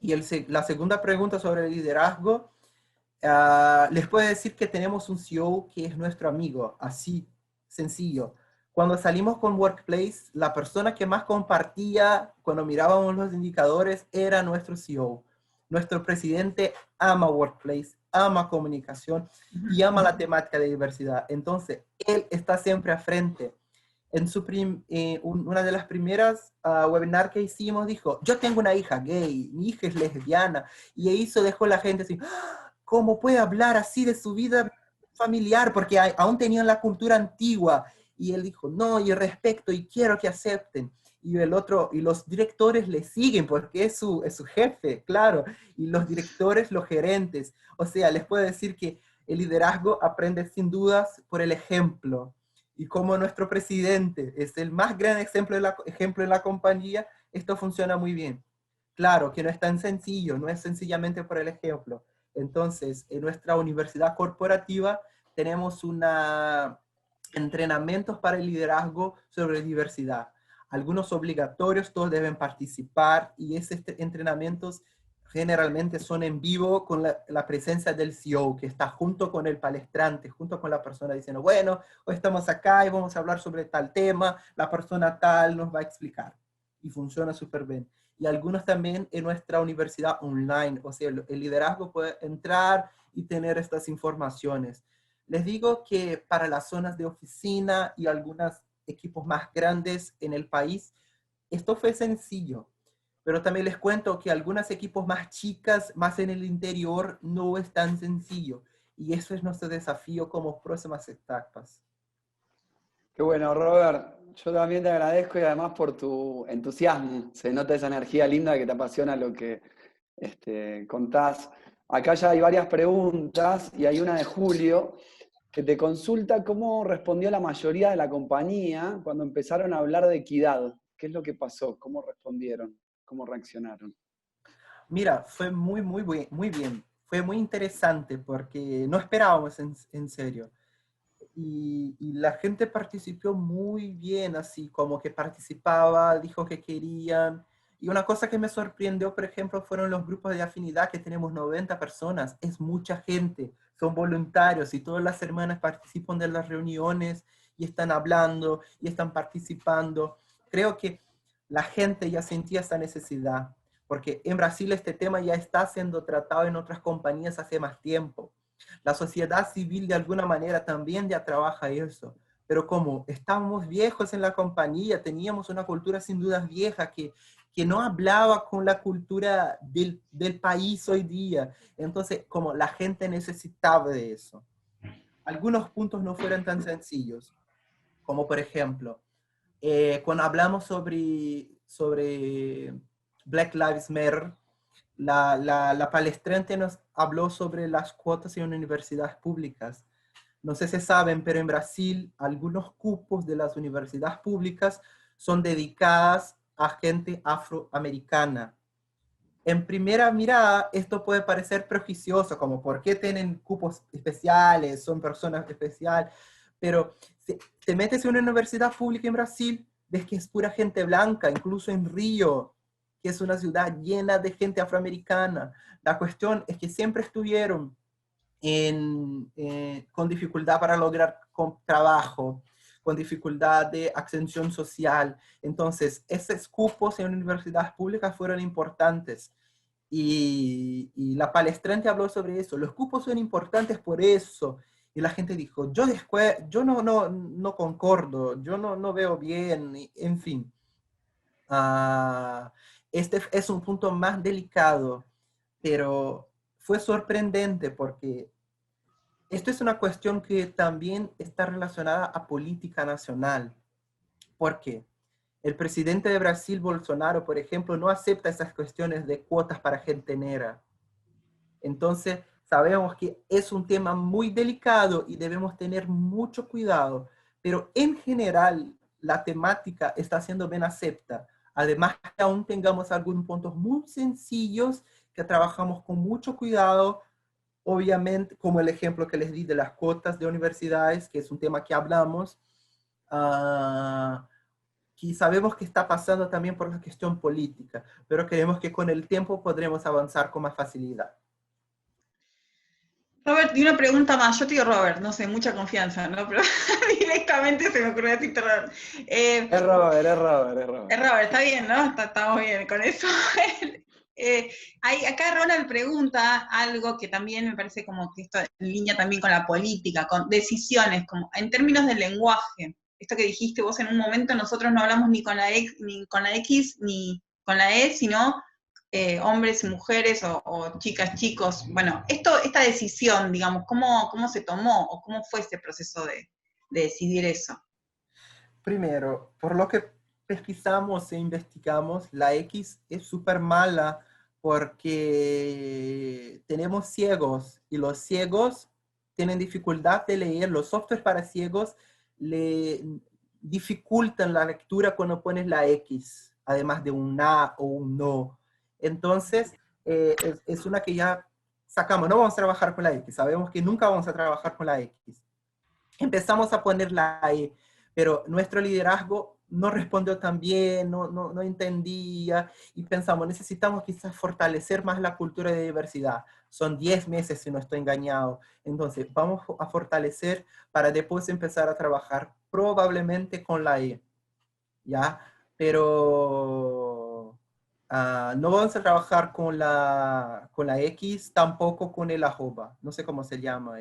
Y la segunda pregunta sobre el liderazgo, les puedo decir que tenemos un CEO que es nuestro amigo, así, sencillo. Cuando salimos con Workplace, la persona que más compartía cuando mirábamos los indicadores era nuestro CEO. Nuestro presidente ama Workplace, ama comunicación y ama la temática de diversidad. Entonces, él está siempre a frente. En una de las primeras webinars que hicimos dijo, yo tengo una hija gay, mi hija es lesbiana, y eso dejó la gente así, ¿cómo puede hablar así de su vida familiar? Porque aún tenían la cultura antigua, y él dijo, no, yo respeto y quiero que acepten, y los directores le siguen porque es su jefe, claro, y los directores, los gerentes, o sea, les puedo decir que el liderazgo aprende sin dudas por el ejemplo. Y como nuestro presidente es el más gran ejemplo en la compañía, esto funciona muy bien. Claro que no es tan sencillo, no es sencillamente por el ejemplo. Entonces, en nuestra universidad corporativa tenemos entrenamientos para el liderazgo sobre diversidad. Algunos obligatorios, todos deben participar y esos entrenamientos generalmente son en vivo con la presencia del CEO, que está junto con el palestrante, junto con la persona diciendo, bueno, hoy estamos acá y vamos a hablar sobre tal tema, la persona tal nos va a explicar. Y funciona súper bien. Y algunos también en nuestra universidad online, o sea, el liderazgo puede entrar y tener estas informaciones. Les digo que para las zonas de oficina y algunos equipos más grandes en el país, esto fue sencillo. Pero también les cuento que algunos equipos más chicas, más en el interior, no es tan sencillo. Y eso es nuestro desafío como próximas etapas. Qué bueno, Robert. Yo también te agradezco y además por tu entusiasmo. Se nota esa energía linda que te apasiona lo que contás. Acá ya hay varias preguntas y hay una de Julio que te consulta cómo respondió la mayoría de la compañía cuando empezaron a hablar de equidad. ¿Qué es lo que pasó? ¿Cómo respondieron? ¿Cómo reaccionaron? Mira, fue muy bien. Fue muy interesante porque no esperábamos en serio. Y la gente participó muy bien, así como que participaba, dijo que querían. Y una cosa que me sorprendió, por ejemplo, fueron los grupos de afinidad, que tenemos 90 personas. Es mucha gente, son voluntarios y todas las semanas participan de las reuniones y están hablando y están participando. Creo que la gente ya sentía esa necesidad, porque en Brasil este tema ya está siendo tratado en otras compañías hace más tiempo. La sociedad civil de alguna manera también ya trabaja eso, pero como estábamos viejos en la compañía, teníamos una cultura sin dudas vieja que no hablaba con la cultura del país hoy día. Entonces, como la gente necesitaba de eso. Algunos puntos no fueron tan sencillos, como por ejemplo, cuando hablamos sobre Black Lives Matter, la palestrante nos habló sobre las cuotas en universidades públicas. No sé si saben, pero en Brasil algunos cupos de las universidades públicas son dedicadas a gente afroamericana. En primera mirada, esto puede parecer prejuicioso, como ¿por qué tienen cupos especiales? Son personas especiales. Pero si te metes en una universidad pública en Brasil, ves que es pura gente blanca, incluso en Río, que es una ciudad llena de gente afroamericana. La cuestión es que siempre estuvieron con dificultad para lograr trabajo, con dificultad de ascensión social. Entonces, esos cupos en universidades públicas fueron importantes. Y la palestrante habló sobre eso. Los cupos son importantes por eso. Y la gente dijo, yo no concordo, yo no veo bien, en fin. Este es un punto más delicado, pero fue sorprendente porque esto es una cuestión que también está relacionada a política nacional. ¿Por qué? El presidente de Brasil, Bolsonaro, por ejemplo, no acepta esas cuestiones de cuotas para gente negra. Entonces, sabemos que es un tema muy delicado y debemos tener mucho cuidado, pero en general la temática está siendo bien aceptada. Además, que aún tengamos algunos puntos muy sencillos que trabajamos con mucho cuidado, obviamente, como el ejemplo que les di de las cuotas de universidades, que es un tema que hablamos, que sabemos que está pasando también por la cuestión política, pero creemos que con el tiempo podremos avanzar con más facilidad. Robert, y una pregunta más. Yo te digo Robert, no sé, mucha confianza, ¿no? Pero directamente se me ocurrió decirte Robert. Es Robert. Es Robert, está bien, ¿no? Estamos bien con eso. Acá Ronald pregunta algo que también me parece como que esto en línea también con la política, con decisiones, como en términos del lenguaje. Esto que dijiste vos en un momento, nosotros no hablamos ni con la X ni con la E, sino hombres y mujeres o chicas, chicos. Bueno, esta decisión, digamos, ¿cómo se tomó o cómo fue ese proceso de decidir eso? Primero, por lo que pesquisamos e investigamos, la X es súper mala porque tenemos ciegos y los ciegos tienen dificultad de leer. Los softwares para ciegos le dificultan la lectura cuando pones la X, además de un A o un no. Entonces, es una que ya sacamos. No vamos a trabajar con la X. Sabemos que nunca vamos a trabajar con la X. Empezamos a poner la E, pero nuestro liderazgo no respondió tan bien, no entendía, y pensamos, necesitamos quizás fortalecer más la cultura de diversidad. Son 10 meses, si no estoy engañado. Entonces, vamos a fortalecer para después empezar a trabajar probablemente con la E, ¿ya? Pero no vamos a trabajar con la X, tampoco con el arroba. No sé cómo se llama.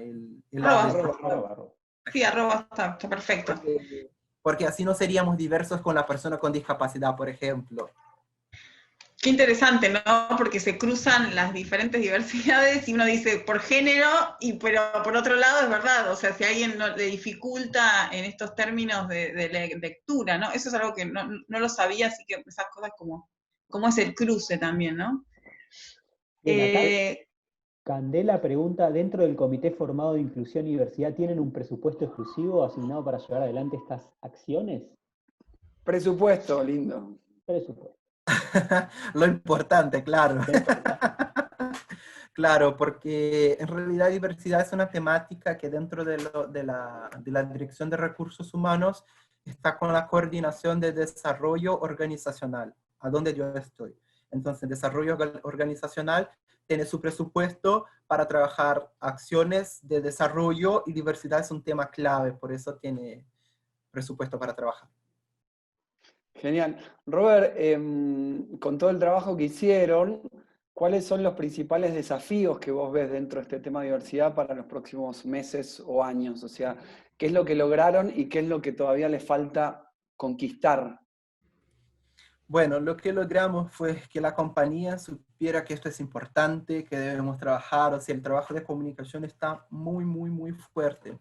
Arroba. Sí, arroba está perfecto. Porque así no seríamos diversos con la persona con discapacidad, por ejemplo. Qué interesante, ¿no? Porque se cruzan las diferentes diversidades y uno dice por género, pero por otro lado es verdad, o sea, si a alguien le dificulta en estos términos de lectura, ¿no? Eso es algo que no lo sabía, así que esas cosas como es el cruce también, ¿no? Bien, acá Candela pregunta, ¿dentro del Comité Formado de Inclusión y Diversidad tienen un presupuesto exclusivo asignado para llevar adelante estas acciones? Presupuesto, lindo. Presupuesto. Lo importante, claro. Lo importante. Claro, porque en realidad diversidad es una temática que dentro de la Dirección de Recursos Humanos está con la coordinación de desarrollo organizacional, a donde yo estoy. Entonces, desarrollo organizacional tiene su presupuesto para trabajar acciones de desarrollo y diversidad es un tema clave, por eso tiene presupuesto para trabajar. Genial. Robert, con todo el trabajo que hicieron, ¿cuáles son los principales desafíos que vos ves dentro de este tema de diversidad para los próximos meses o años? O sea, ¿qué es lo que lograron y qué es lo que todavía les falta conquistar? Bueno, lo que logramos fue que la compañía supiera que esto es importante, que debemos trabajar, o sea, el trabajo de comunicación está muy, muy, muy fuerte.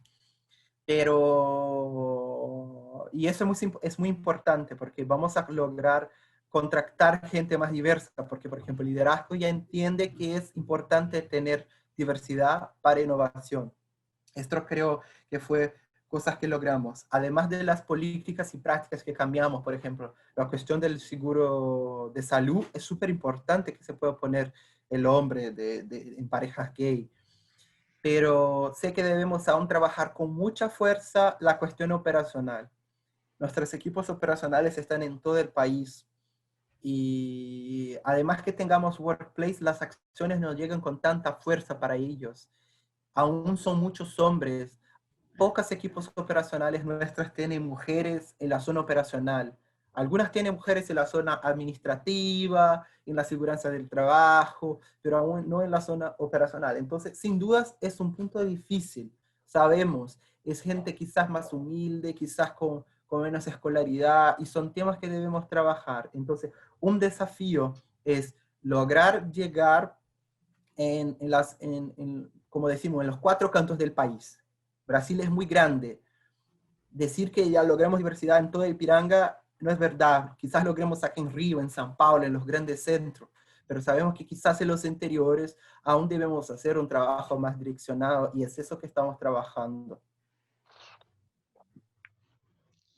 Y eso es muy importante porque vamos a lograr contratar gente más diversa, porque, por ejemplo, el liderazgo ya entiende que es importante tener diversidad para innovación. Esto creo que fue cosas que logramos. Además de las políticas y prácticas que cambiamos, por ejemplo, la cuestión del seguro de salud es súper importante que se pueda poner el hombre en parejas gay. Pero sé que debemos aún trabajar con mucha fuerza la cuestión operacional. Nuestros equipos operacionales están en todo el país y además que tengamos workplace, las acciones no llegan con tanta fuerza para ellos. Aún son muchos hombres. Pocos equipos operacionales nuestros tienen mujeres en la zona operacional. Algunas tienen mujeres en la zona administrativa, en la seguridad del trabajo, pero aún no en la zona operacional. Entonces, sin dudas, es un punto difícil. Sabemos, es gente quizás más humilde, quizás con menos escolaridad, y son temas que debemos trabajar. Entonces, un desafío es lograr llegar como decimos, en los 4 cantos del país. Brasil es muy grande. Decir que ya logramos diversidad en todo el Ipiranga no es verdad. Quizás logremos aquí en Río, en São Paulo, en los grandes centros, pero sabemos que quizás en los interiores aún debemos hacer un trabajo más direccionado y es eso que estamos trabajando.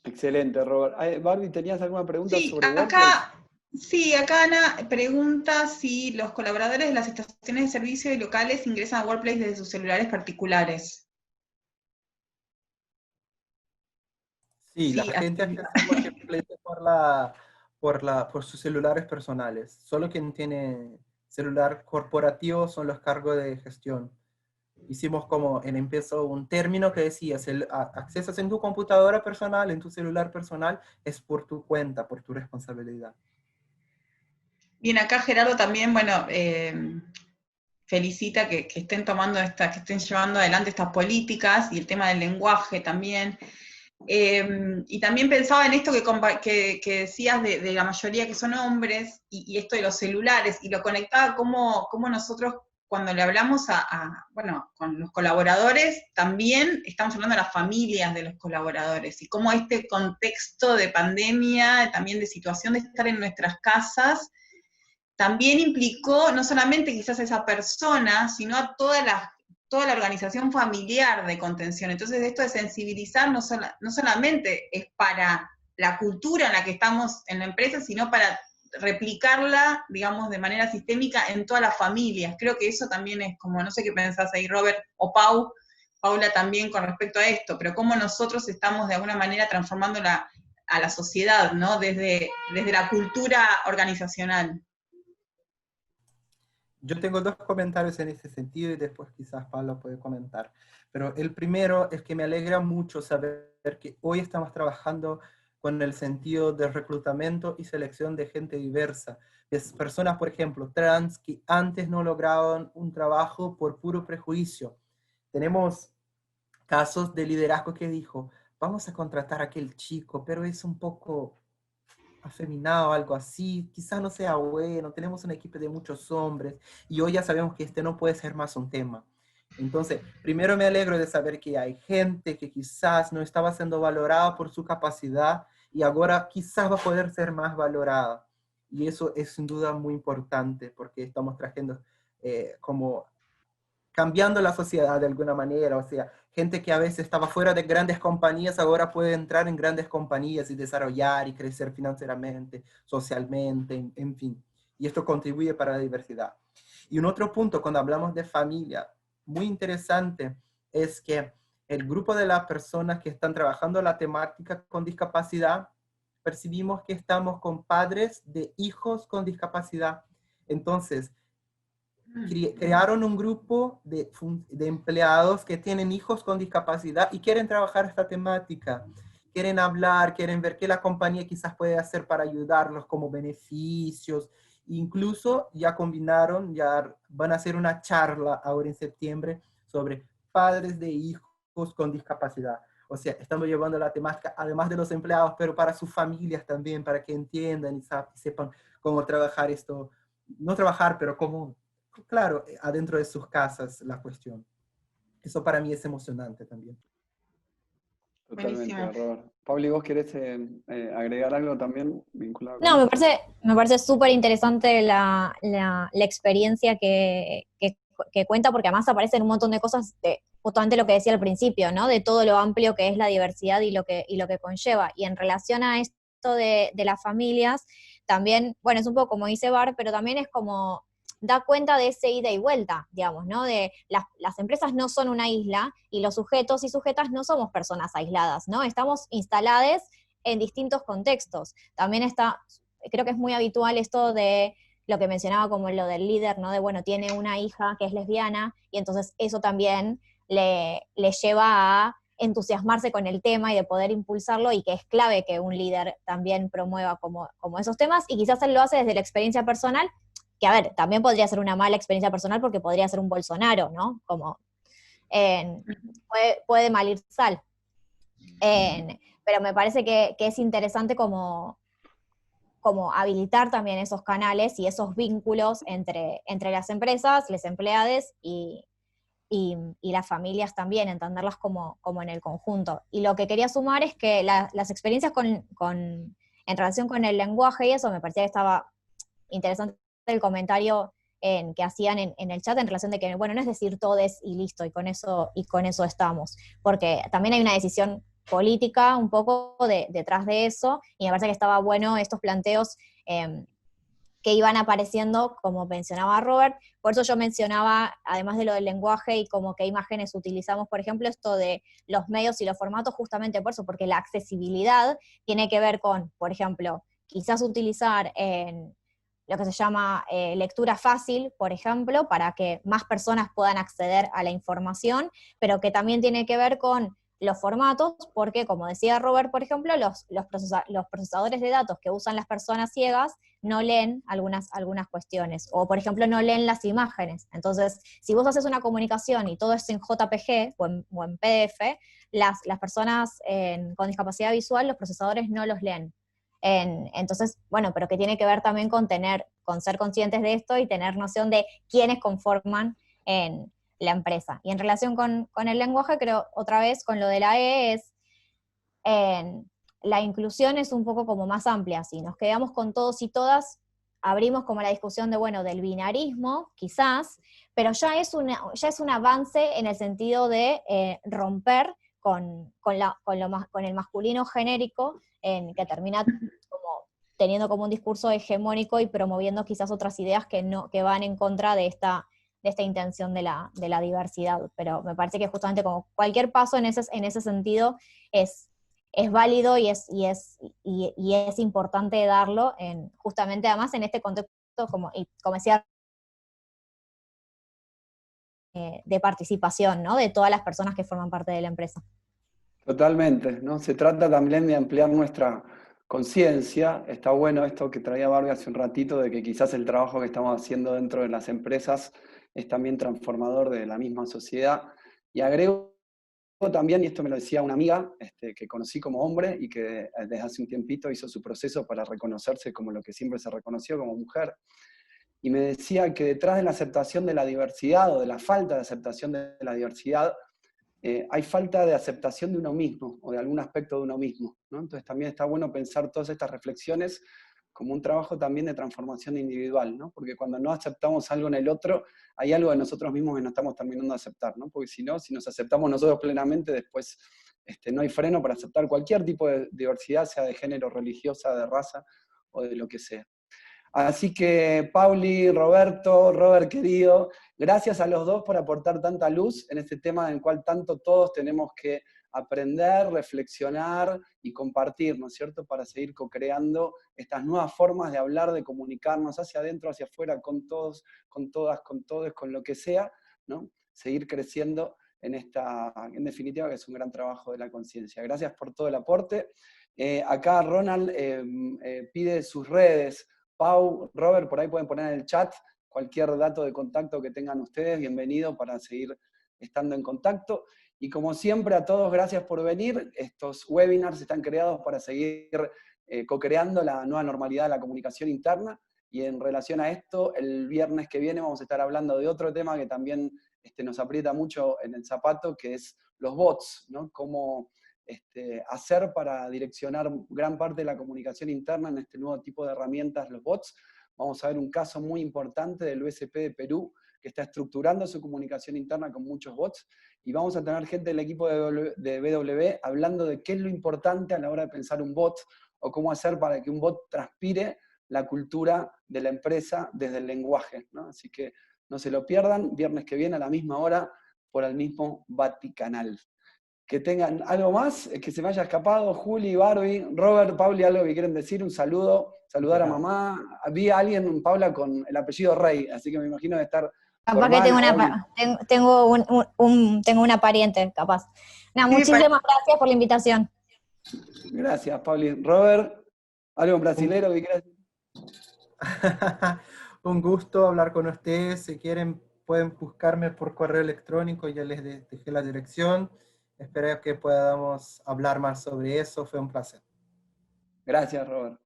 Excelente, Robert. Barbie, ¿tenías alguna pregunta sobre acá, sí, acá Ana pregunta si los colaboradores de las estaciones de servicio y locales ingresan a Workplace desde sus celulares particulares. Sí, la gente accede a Workplace por sus celulares personales. Solo quien tiene celular corporativo son los cargos de gestión. Hicimos como en empezó un término que decía, accesas en tu computadora personal, en tu celular personal, es por tu cuenta, por tu responsabilidad. Bien, acá Gerardo también, bueno, felicita que estén tomando que estén llevando adelante estas políticas y el tema del lenguaje también. Y también pensaba en esto que decías de la mayoría que son hombres y esto de los celulares, y lo conectaba como nosotros cuando le hablamos bueno, con los colaboradores, también estamos hablando de las familias de los colaboradores, y cómo este contexto de pandemia, también de situación de estar en nuestras casas, también implicó no solamente quizás a esa persona, sino a toda la organización familiar de contención. Entonces, esto de sensibilizar no solamente es para la cultura en la que estamos en la empresa, sino para replicarla, digamos, de manera sistémica en todas las familias. Creo que eso también es como, no sé qué pensás ahí, Robert, o Paula también con respecto a esto, pero cómo nosotros estamos de alguna manera transformando a la sociedad, ¿no? Desde la cultura organizacional. Yo tengo 2 comentarios en ese sentido y después quizás Pablo puede comentar. Pero el primero es que me alegra mucho saber que hoy estamos trabajando con el sentido de reclutamiento y selección de gente diversa. Es personas, por ejemplo, trans, que antes no lograban un trabajo por puro prejuicio. Tenemos casos de liderazgo que dijo, vamos a contratar a aquel chico, pero es un poco afeminado, algo así, quizás no sea bueno, tenemos un equipo de muchos hombres y hoy ya sabemos que este no puede ser más un tema. Entonces, primero me alegro de saber que hay gente que quizás no estaba siendo valorada por su capacidad y ahora quizás va a poder ser más valorada. Y eso es sin duda muy importante porque estamos trayendo como cambiando la sociedad de alguna manera, o sea, gente que a veces estaba fuera de grandes compañías ahora puede entrar en grandes compañías y desarrollar y crecer financieramente, socialmente, en fin. Y esto contribuye para la diversidad. Y un otro punto, cuando hablamos de familia, muy interesante, es que el grupo de las personas que están trabajando la temática con discapacidad, percibimos que estamos con padres de hijos con discapacidad. Entonces, crearon un grupo de empleados que tienen hijos con discapacidad y quieren trabajar esta temática. Quieren hablar, quieren ver qué la compañía quizás puede hacer para ayudarlos como beneficios. Incluso ya combinaron, ya van a hacer una charla ahora en septiembre sobre padres de hijos con discapacidad. O sea, estamos llevando la temática, además de los empleados, pero para sus familias también, para que entiendan y sepan cómo trabajar esto. No trabajar, pero cómo, claro, adentro de sus casas la cuestión. Eso para mí es emocionante también. Totalmente, Buenísimo. Robert. Pablo, ¿vos querés agregar algo también vinculado con No, esto? me parece súper interesante la experiencia que cuenta, porque además aparecen un montón de cosas de justamente lo que decía al principio, ¿no? De todo lo amplio que es la diversidad y lo que conlleva. Y en relación a esto de las familias, también, bueno, es un poco como dice Bar, pero también es como da cuenta de ese ida y vuelta, digamos, ¿no? De las empresas no son una isla y los sujetos y sujetas no somos personas aisladas, ¿no? Estamos instaladas en distintos contextos. También está, creo que es muy habitual esto de lo que mencionaba como lo del líder, ¿no? De, bueno, tiene una hija que es lesbiana y entonces eso también le lleva a entusiasmarse con el tema y de poder impulsarlo, y que es clave que un líder también promueva como esos temas, y quizás él lo hace desde la experiencia personal, que a ver, también podría ser una mala experiencia personal porque podría ser un Bolsonaro, ¿no? Como puede mal ir sal. Pero me parece que es interesante como habilitar también esos canales y esos vínculos entre las empresas, los empleados y las familias también, entenderlas como en el conjunto. Y lo que quería sumar es que las experiencias en relación con el lenguaje y eso, me parecía que estaba interesante el comentario que hacían en el chat en relación de que, bueno, no es decir todes y listo, y con eso estamos, porque también hay una decisión política un poco detrás de eso, y me parece que estaba bueno estos planteos que iban apareciendo, como mencionaba Robert. Por eso yo mencionaba, además de lo del lenguaje y como qué imágenes utilizamos, por ejemplo, esto de los medios y los formatos, justamente por eso, porque la accesibilidad tiene que ver con, por ejemplo, quizás utilizar en lo que se llama lectura fácil, por ejemplo, para que más personas puedan acceder a la información, pero que también tiene que ver con los formatos, porque, como decía Robert, por ejemplo, los procesadores de datos que usan las personas ciegas no leen algunas cuestiones, o por ejemplo no leen las imágenes. Entonces, si vos haces una comunicación y todo es en JPG o en PDF, las personas con discapacidad visual, los procesadores no los leen. Entonces, bueno, pero que tiene que ver también con ser conscientes de esto y tener noción de quiénes conforman en la empresa. Y en relación con el lenguaje, creo, otra vez, con lo de la E, es la inclusión es un poco como más amplia. Si nos quedamos con todos y todas, abrimos como la discusión de, bueno, del binarismo, quizás, pero ya es un avance en el sentido de romper con el masculino genérico, que termina como teniendo como un discurso hegemónico y promoviendo quizás otras ideas que van en contra de esta intención de la diversidad. Pero me parece que justamente como cualquier paso en ese sentido es válido y es importante darlo, justamente además en este contexto, como decía, de participación, ¿no? De todas las personas que forman parte de la empresa. Totalmente, ¿no? Se trata también de ampliar nuestra conciencia. Está bueno esto que traía Barbie hace un ratito, de que quizás el trabajo que estamos haciendo dentro de las empresas es también transformador de la misma sociedad. Y agrego también, y esto me lo decía una amiga que conocí como hombre y que desde hace un tiempito hizo su proceso para reconocerse como lo que siempre se reconoció como mujer, y me decía que detrás de la aceptación de la diversidad o de la falta de aceptación de la diversidad, hay falta de aceptación de uno mismo o de algún aspecto de uno mismo, ¿no? Entonces también está bueno pensar todas estas reflexiones como un trabajo también de transformación individual, ¿no? Porque cuando no aceptamos algo en el otro, hay algo de nosotros mismos que no estamos terminando de aceptar, ¿no? Porque si no, si nos aceptamos nosotros plenamente, después no hay freno para aceptar cualquier tipo de diversidad, sea de género, religiosa, de raza o de lo que sea. Así que, Pauli, Roberto, Robert querido, gracias a los dos por aportar tanta luz en este tema en el cual tanto todos tenemos que aprender, reflexionar y compartir, ¿no es cierto?, para seguir co-creando estas nuevas formas de hablar, de comunicarnos hacia adentro, hacia afuera, con todos, con todas, con todos, con lo que sea, ¿no? Seguir creciendo en definitiva, que es un gran trabajo de la conciencia. Gracias por todo el aporte. Acá Ronald pide sus redes. Pau, Robert, por ahí pueden poner en el chat cualquier dato de contacto que tengan ustedes, bienvenido para seguir estando en contacto. Y como siempre, a todos, gracias por venir. Estos webinars están creados para seguir co-creando la nueva normalidad de la comunicación interna. Y en relación a esto, el viernes que viene vamos a estar hablando de otro tema que también nos aprieta mucho en el zapato, que es los bots, ¿no? Cómo hacer para direccionar gran parte de la comunicación interna en este nuevo tipo de herramientas, los bots. Vamos a ver un caso muy importante del USP de Perú, que está estructurando su comunicación interna con muchos bots, y vamos a tener gente del equipo de BW hablando de qué es lo importante a la hora de pensar un bot, o cómo hacer para que un bot transpire la cultura de la empresa desde el lenguaje, ¿no? Así que no se lo pierdan, viernes que viene a la misma hora, por el mismo Vaticanal. Que tengan algo más, que se me haya escapado, Juli, Barbie, Robert, Pauli, algo que quieren decir, un saludo, saludar a mamá. Vi a alguien, Paula, con el apellido Rey, así que me imagino de estar... Capaz que tengo una pariente, capaz. Nada, muchísimas gracias por la invitación. Gracias, Pauli. Robert, algo en brasilero que quieras decir. Un gusto hablar con ustedes. Si quieren, pueden buscarme por correo electrónico, ya les dejé la dirección. Espero que podamos hablar más sobre eso. Fue un placer. Gracias, Robert.